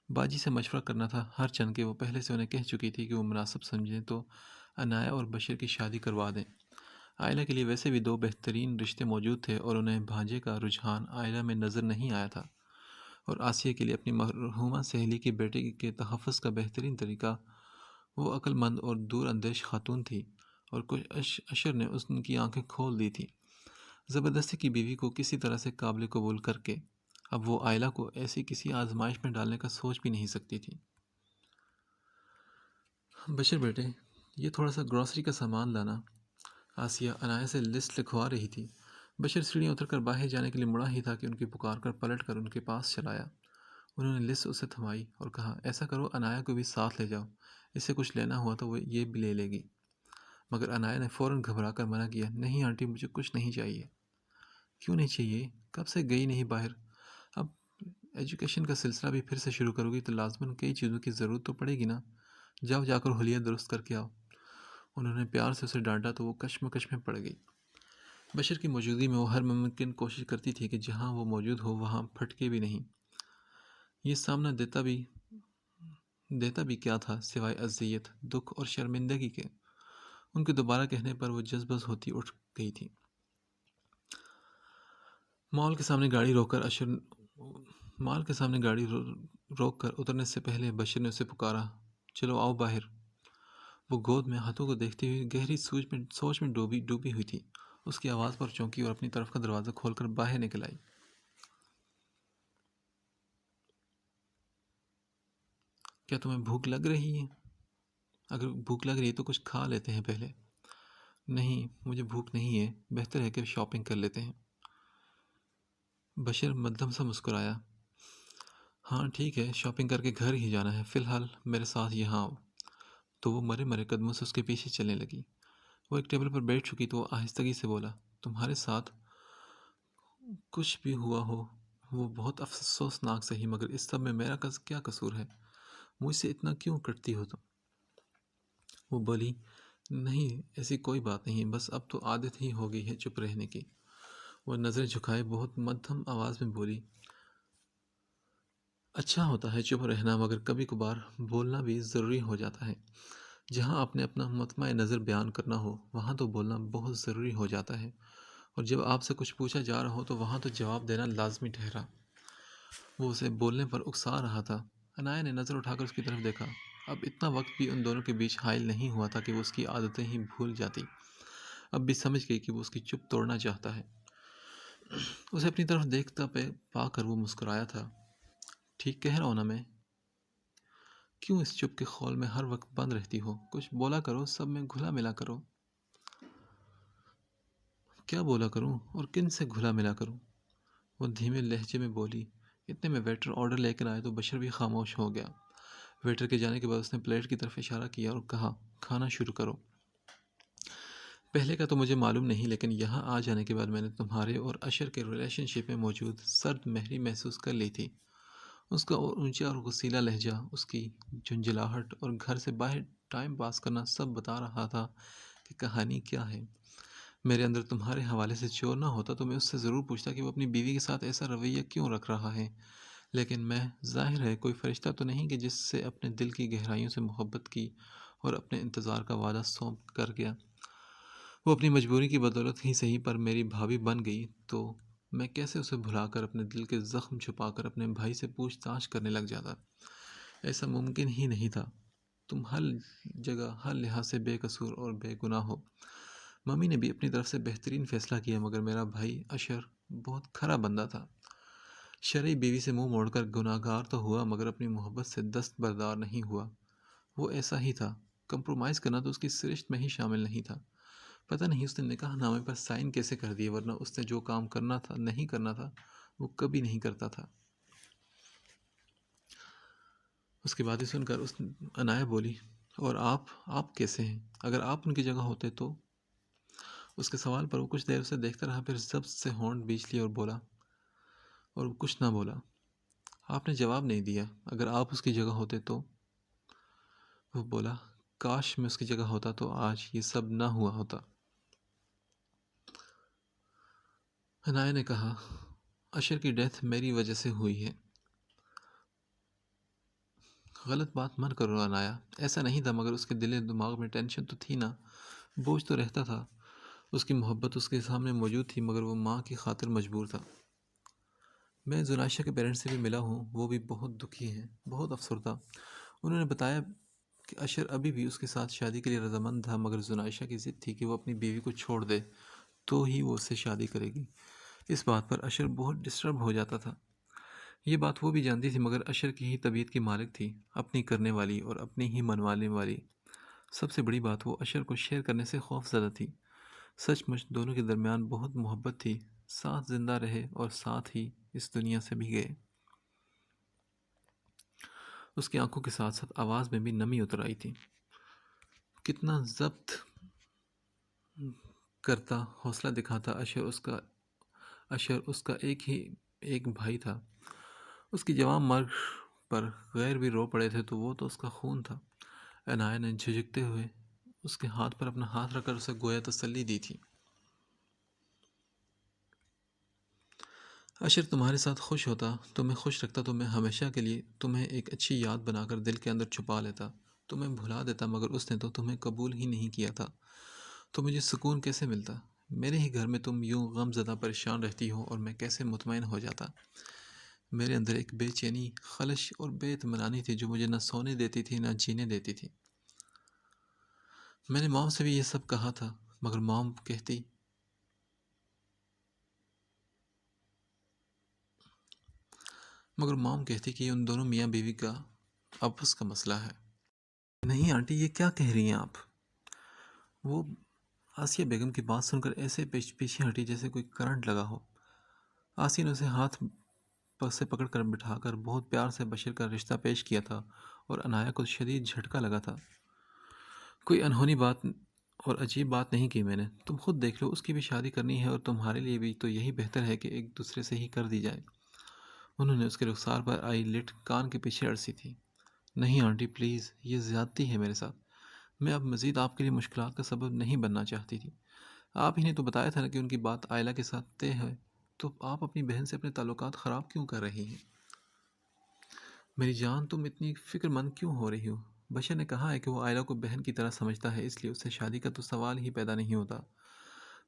باجی سے مشورہ کرنا تھا، ہر چند کہ وہ پہلے سے انہیں کہہ چکی تھی کہ وہ مناسب سمجھیں تو عنایہ اور بشیر کی شادی کروا دیں۔ عائلہ کے لیے ویسے بھی 2 بہترین رشتے موجود تھے اور انہیں بھانجے کا رجحان عائلہ میں نظر نہیں آیا تھا، اور آسیہ کے لیے اپنی مرحومہ سہیلی کے بیٹے کے تحفظ کا بہترین طریقہ وہ عقل مند اور دور اندیش خاتون تھی، اور کچھ اشر نے ان کی آنکھیں کھول دی تھی۔ زبردستی کی بیوی کو کسی طرح سے قابل قبول کر کے اب وہ عائلہ کو ایسی کسی آزمائش میں ڈالنے کا سوچ بھی نہیں سکتی تھی۔ بشر بیٹے، یہ تھوڑا سا گروسری کا سامان لانا۔ آسیہ عنایہ سے لسٹ لکھوا رہی تھی۔ بشر سیڑھیاں اتر کر باہر جانے کے لیے مڑا ہی تھا کہ ان کی پکار کر پلٹ کر ان کے پاس چلایا۔ انہوں نے لسٹ اسے تھمائی اور کہا، ایسا کرو عنایہ کو بھی ساتھ لے جاؤ، اسے کچھ لینا ہوا تو وہ یہ بھی لے لے گی۔ مگر عنایہ نے فوراً گھبرا کر منع کیا، نہیں آنٹی، مجھے کچھ نہیں چاہیے۔ کیوں نہیں چاہیے؟ کب سے گئی نہیں باہر؟ اب ایجوکیشن کا سلسلہ بھی پھر سے شروع کرو گی تو لازماً کئی چیزوں کی ضرورت تو پڑے گی نا۔ جاؤ جا کر حلیہ درست کر کے آؤ۔ انہوں نے پیار سے اسے ڈانٹا تو وہ کشمکش میں پڑ گئی۔ بشر کی موجودگی میں وہ ہر ممکن کوشش کرتی تھی کہ جہاں وہ موجود ہو وہاں پھٹکے بھی نہیں۔ یہ سامنا دیتا بھی کیا تھا سوائے اذیت، دکھ اور شرمندگی کے۔ ان کے دوبارہ کہنے پر وہ جذبز ہوتی اٹھ گئی تھی۔ مال کے سامنے گاڑی روک کر اترنے سے پہلے بشر نے اسے پکارا، چلو آؤ باہر۔ وہ گود میں ہاتھوں کو دیکھتے ہوئے گہری سوچ میں ڈوبی ہوئی تھی۔ اس کی آواز پر چونکی اور اپنی طرف کا دروازہ کھول کر باہر نکل آئی۔ کیا تمہیں بھوک لگ رہی ہے؟ اگر بھوک لگ رہی ہے تو کچھ کھا لیتے ہیں پہلے۔ نہیں، مجھے بھوک نہیں ہے، بہتر ہے کہ شاپنگ کر لیتے ہیں۔ بشر مدھم سا مسکرایا، ہاں ٹھیک ہے، شاپنگ کر کے گھر ہی جانا ہے، فی الحال میرے ساتھ یہاں آؤ۔ تو وہ مرے قدموں سے اس کے پیچھے چلنے لگی۔ وہ ایک ٹیبل پر بیٹھ چکی تو وہ آہستگی سے بولا، تمہارے ساتھ کچھ بھی ہوا ہو وہ بہت افسوسناک سہی، مگر اس سب میں میرا کیا قصور ہے؟ مجھ سے اتنا کیوں کٹتی ہو تم؟ وہ بولی، نہیں ایسی کوئی بات نہیں، بس اب تو عادت ہی ہو گئی ہے چپ رہنے کی۔ وہ نظریں جھکائے بہت مدھم آواز میں بولی، اچھا ہوتا ہے چپ رہنا، مگر کبھی کبھار بولنا بھی ضروری ہو جاتا ہے۔ جہاں آپ نے اپنا مطمع نظر بیان کرنا ہو وہاں تو بولنا بہت ضروری ہو جاتا ہے، اور جب آپ سے کچھ پوچھا جا رہا ہو تو وہاں تو جواب دینا لازمی ٹھہرا۔ وہ اسے بولنے پر اکسا رہا تھا۔ عنایہ نے نظر اٹھا کر اس کی طرف دیکھا۔ اب اتنا وقت بھی ان دونوں کے بیچ حائل نہیں ہوا تھا کہ وہ اس کی عادتیں ہی بھول جاتی۔ اب بھی سمجھ گئی کہ وہ اس کی چپ توڑنا چاہتا ہے۔ اسے اپنی طرف دیکھتا پا کر وہ مسکرایا تھا، ٹھیک کہہ رہا ہوں نا میں؟ کیوں اس چپ کے خول میں ہر وقت بند رہتی ہو؟ کچھ بولا کرو، سب میں گھلا ملا کرو۔ کیا بولا کروں اور کن سے گھلا ملا کروں؟ وہ دھیمے لہجے میں بولی۔ اتنے میں ویٹر آرڈر لے کر آئے تو بشر بھی خاموش ہو گیا۔ ویٹر کے جانے کے بعد اس نے پلیٹ کی طرف اشارہ کیا اور کہا، کھانا شروع کرو۔ پہلے کا تو مجھے معلوم نہیں، لیکن یہاں آ جانے کے بعد میں نے تمہارے اور اشر کے ریلیشن شپ میں موجود سرد مہری محسوس کر لی تھی۔ اس کا اونچا اور غصیلا لہجہ، اس کی جھنجھلاہٹ اور گھر سے باہر ٹائم پاس کرنا سب بتا رہا تھا کہ کہانی کیا ہے۔ میرے اندر تمہارے حوالے سے چور نہ ہوتا تو میں اس سے ضرور پوچھتا کہ وہ اپنی بیوی کے ساتھ ایسا رویہ کیوں رکھ رہا ہے، لیکن میں ظاہر ہے کوئی فرشتہ تو نہیں کہ جس سے اپنے دل کی گہرائیوں سے محبت کی اور اپنے انتظار کا وعدہ سونپ کر گیا۔ وہ اپنی مجبوری کی بدولت ہی صحیح پر میری بھابھی بن گئی تو میں کیسے اسے بھلا کر اپنے دل کے زخم چھپا کر اپنے بھائی سے پوچھ تاچھ کرنے لگ جاتا؟ ایسا ممکن ہی نہیں تھا۔ تم ہر جگہ ہر لحاظ سے بے قصور اور بے گناہ ہو۔ ممی نے بھی اپنی طرف سے بہترین فیصلہ کیا، مگر میرا بھائی اشر بہت کھرا بندہ تھا۔ شرعی بیوی سے منہ موڑ کر گناہ گار تو ہوا مگر اپنی محبت سے دستبردار نہیں ہوا۔ وہ ایسا ہی تھا، کمپرومائز کرنا تو اس کی سرشت میں ہی شامل نہیں تھا۔ پتہ نہیں اس نے نکاح نامے پر سائن کیسے کر دیے، ورنہ اس نے جو کام نہیں کرنا تھا وہ کبھی نہیں کرتا تھا۔ اس کی باتیں سن کر عنایہ بولی، اور آپ کیسے ہیں؟ اگر آپ ان کی جگہ ہوتے تو؟ اس کے سوال پر وہ کچھ دیر اسے دیکھتا رہا، پھر ضبط سے ہونٹ بیچ لیا اور وہ کچھ نہ بولا۔ آپ نے جواب نہیں دیا، اگر آپ اس کی جگہ ہوتے تو؟ وہ بولا، کاش میں اس کی جگہ ہوتا تو آج یہ سب نہ ہوا ہوتا۔ عنایہ نے کہا، اشر کی ڈیتھ میری وجہ سے ہوئی ہے۔ غلط بات مت کرو عنایہ، ایسا نہیں تھا، مگر اس کے دل دماغ میں ٹینشن تو تھی نا، بوجھ تو رہتا تھا۔ اس کی محبت اس کے سامنے موجود تھی، مگر وہ ماں کی خاطر مجبور تھا۔ میں زنائشہ کے پیرنٹس سے بھی ملا ہوں، وہ بھی بہت دکھی ہیں، بہت افسردہ۔ انہوں نے بتایا کہ اشر ابھی بھی اس کے ساتھ شادی کے لیے رضامند تھا، مگر زنائشہ کی ضد تھی کہ وہ اپنی بیوی کو چھوڑ دے تو ہی وہ اس سے شادی کرے گی۔ اس بات پر اشر بہت ڈسٹرب ہو جاتا تھا۔ یہ بات وہ بھی جانتی تھی، مگر اشر کی ہی طبیعت کی مالک تھی، اپنی کرنے والی اور اپنی ہی منوانے والی۔ سب سے بڑی بات، وہ اشر کو شیئر کرنے سے خوف زدہ تھی۔ سچ مچ دونوں کے درمیان بہت محبت تھی، ساتھ زندہ رہے اور ساتھ ہی اس دنیا سے بھی گئے۔ اس کی آنکھوں کے ساتھ ساتھ آواز میں بھی نمی اتر آئی تھی۔ کتنا ضبط کرتا، حوصلہ دکھاتا اشر اس کا ایک بھائی تھا۔ اس کی جوان مرگ پر غیر بھی رو پڑے تھے تو وہ تو اس کا خون تھا۔ عنایہ نے جھجکتے ہوئے اس کے ہاتھ پر اپنا ہاتھ رکھ کر اسے گویا تسلی دی تھی۔ اشر تمہارے ساتھ خوش ہوتا، تمہیں خوش رکھتا تو میں ہمیشہ کے لیے تمہیں ایک اچھی یاد بنا کر دل کے اندر چھپا لیتا، تمہیں بھلا دیتا، مگر اس نے تو تمہیں قبول ہی نہیں کیا تھا، تو مجھے سکون کیسے ملتا؟ میرے ہی گھر میں تم یوں غم زدہ پریشان رہتی ہو اور میں کیسے مطمئن ہو جاتا؟ میرے اندر ایک بے چینی، خلش اور بے اطمینانی تھی جو مجھے نہ سونے دیتی تھی نہ جینے دیتی تھی۔ میں نے مام سے بھی یہ سب کہا تھا، مگر مام کہتی کہ یہ ان دونوں میاں بیوی کا آپس کا مسئلہ ہے۔ نہیں آنٹی، یہ کیا کہہ رہی ہیں آپ؟ وہ آسیہ بیگم کی بات سن کر ایسے پیچھے ہٹی جیسے کوئی کرنٹ لگا ہو۔ آسیہ نے اسے ہاتھ سے پکڑ کر بٹھا کر بہت پیار سے بشر کا رشتہ پیش کیا تھا اور عنایہ کو شدید جھٹکا لگا تھا۔ کوئی انہونی بات اور عجیب بات نہیں کی میں نے، تم خود دیکھ لو، اس کی بھی شادی کرنی ہے اور تمہارے لیے بھی تو یہی بہتر ہے کہ ایک دوسرے سے ہی کر دی جائے۔ انہوں نے اس کے رخسار پر آئی لٹ کان کے پیچھے اڑسی تھی۔ نہیں آنٹی پلیز، یہ زیادتی ہے میرے ساتھ، میں اب مزید آپ کے لیے مشکلات کا سبب نہیں بننا چاہتی تھی۔ آپ ہی نے تو بتایا تھا نا کہ ان کی بات آئلہ کے ساتھ طے ہے، تو آپ اپنی بہن سے اپنے تعلقات خراب کیوں کر رہی ہیں؟ میری جان، تم اتنی فکر مند کیوں ہو رہی ہو؟ بشر نے کہا ہے کہ وہ آئلہ کو بہن کی طرح سمجھتا ہے، اس لیے اس سے شادی کا تو سوال ہی پیدا نہیں ہوتا۔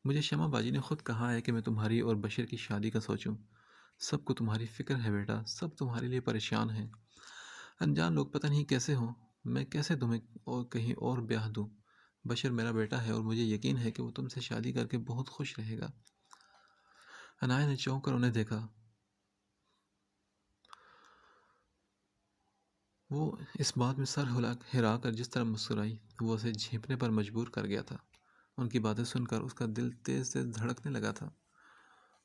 مجھے شمع باجی نے خود کہا ہے کہ میں تمہاری اور بشر کی شادی کا سوچوں۔ سب کو تمہاری فکر ہے بیٹا، سب تمہارے لیے پریشان ہیں۔ انجان لوگ پتہ نہیں کیسے ہوں، میں کیسے تمہیں کہیں اور بیاہ دوں؟ بشر میرا بیٹا ہے اور مجھے یقین ہے کہ وہ تم سے شادی کر کے بہت خوش رہے گا۔ عنایہ نے چونک کر انہیں دیکھا۔ وہ اس بات میں سر ہلا کر جس طرح مسکرائی، وہ اسے جھینپنے پر مجبور کر گیا تھا۔ ان کی باتیں سن کر اس کا دل تیز تیز دھڑکنے لگا تھا۔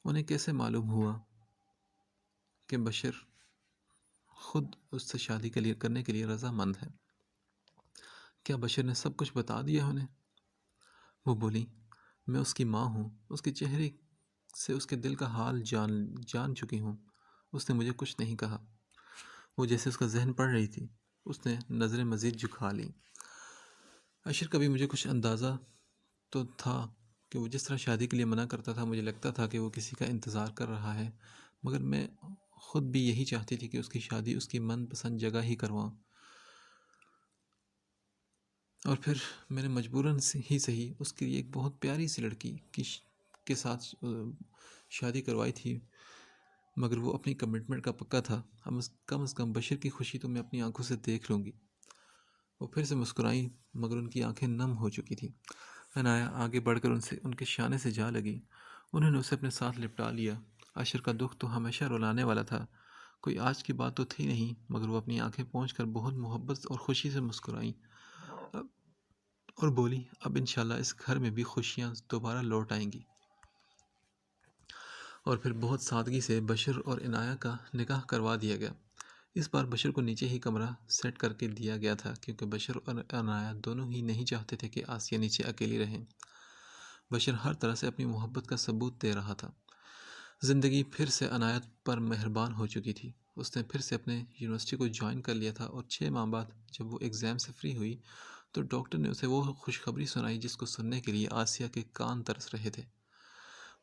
انہیں کیسے معلوم ہوا کہ بشر خود اس سے شادی کرنے کے لیے رضامند ہے؟ کیا بشر نے سب کچھ بتا دیا انہیں؟ وہ بولی، میں اس کی ماں ہوں، اس کے چہرے سے اس کے دل کا حال جان چکی ہوں۔ اس نے مجھے کچھ نہیں کہا۔ وہ جیسے اس کا ذہن پڑھ رہی تھی، اس نے نظریں مزید جھکا لیں۔ اشر کا بھی مجھے کچھ اندازہ تو تھا کہ وہ جس طرح شادی کے لیے منع کرتا تھا، مجھے لگتا تھا کہ وہ کسی کا انتظار کر رہا ہے، مگر میں خود بھی یہی چاہتی تھی کہ اس کی شادی اس کی من پسند جگہ ہی کرواؤں، اور پھر میں نے مجبوراً ہی صحیح اس کے لیے ایک بہت پیاری سی لڑکی کے ساتھ شادی کروائی تھی، مگر وہ اپنی کمٹمنٹ کا پکا تھا۔ کم از کم بشر کی خوشی تو میں اپنی آنکھوں سے دیکھ لوں گی۔ وہ پھر سے مسکرائیں، مگر ان کی آنکھیں نم ہو چکی تھیں۔ عنایہ آگے بڑھ کر ان کے شانے سے جا لگی۔ انہوں نے اسے اپنے ساتھ لپٹا لیا۔ اشر کا دکھ تو ہمیشہ رلانے والا تھا، کوئی آج کی بات تو تھی نہیں، مگر وہ اپنی آنکھیں پونچھ کر بہت محبت اور خوشی سے مسکرائیں اور بولی، اب انشاءاللہ اس گھر میں بھی خوشیاں دوبارہ لوٹ آئیں گی۔ اور پھر بہت سادگی سے بشر اور عنایہ کا نکاح کروا دیا گیا۔ اس بار بشر کو نیچے ہی کمرہ سیٹ کر کے دیا گیا تھا، کیونکہ بشر اور عنایہ دونوں ہی نہیں چاہتے تھے کہ آسیہ نیچے اکیلی رہیں۔ بشر ہر طرح سے اپنی محبت کا ثبوت دے رہا تھا۔ زندگی پھر سے عنایت پر مہربان ہو چکی تھی۔ اس نے پھر سے اپنے یونیورسٹی کو جوائن کر لیا تھا، اور 6 ماہ بعد جب وہ ایگزام سے فری ہوئی تو ڈاکٹر نے اسے وہ خوشخبری سنائی جس کو سننے کے لیے آسیہ کے کان ترس رہے تھے۔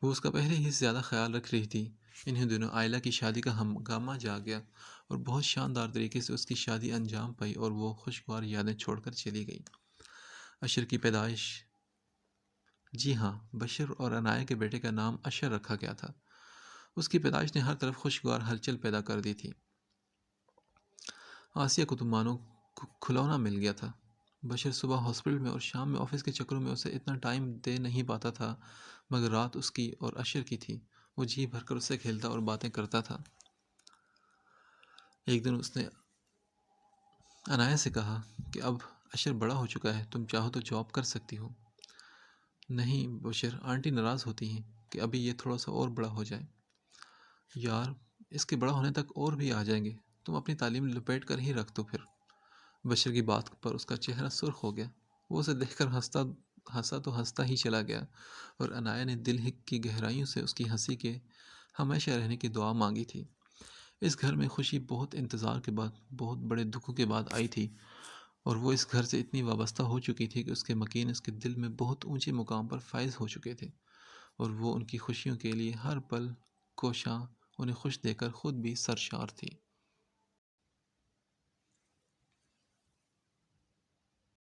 وہ اس کا پہلے ہی زیادہ خیال رکھ رہی تھی۔ انہی دنوں آئلہ کی شادی کا ہنگامہ جا گیا اور بہت شاندار طریقے سے اس کی شادی انجام پائی اور وہ خوشگوار یادیں چھوڑ کر چلی گئی۔ اشر کی پیدائش، جی ہاں، بشر اور عنایہ کے بیٹے کا نام اشر رکھا گیا تھا۔ اس کی پیدائش نے ہر طرف خوشگوار ہلچل پیدا کر دی تھی۔ آسیہ کو تو مانو کھلونا مل گیا تھا۔ بشر صبح ہاسپٹل میں اور شام میں آفس کے چکروں میں اسے اتنا ٹائم دے نہیں پاتا تھا، مگر رات اس کی اور اشر کی تھی۔ وہ جی بھر کر اس سے کھیلتا اور باتیں کرتا تھا۔ ایک دن اس نے عنایہ سے کہا کہ اب اشر بڑا ہو چکا ہے، تم چاہو تو جاب کر سکتی ہو۔ نہیں بشر، آنٹی ناراض ہوتی ہیں کہ ابھی یہ تھوڑا سا اور بڑا ہو جائے۔ یار، اس کے بڑا ہونے تک اور بھی آ جائیں گے، تم اپنی تعلیم لپیٹ کر ہی رکھ دو پھر۔ بشر کی بات پر اس کا چہرہ سرخ ہو گیا۔ وہ اسے دیکھ کر ہنستا ہی چلا گیا، اور عنایہ نے دل کی گہرائیوں سے اس کی ہنسی کے ہمیشہ رہنے کی دعا مانگی تھی۔ اس گھر میں خوشی بہت انتظار کے بعد، بہت بڑے دکھوں کے بعد آئی تھی، اور وہ اس گھر سے اتنی وابستہ ہو چکی تھی کہ اس کے مکین اس کے دل میں بہت اونچے مقام پر فائز ہو چکے تھے، اور وہ ان کی خوشیوں کے لیے ہر پل کوشاں، انہیں خوش دیکھ کر خود بھی سرشار تھی۔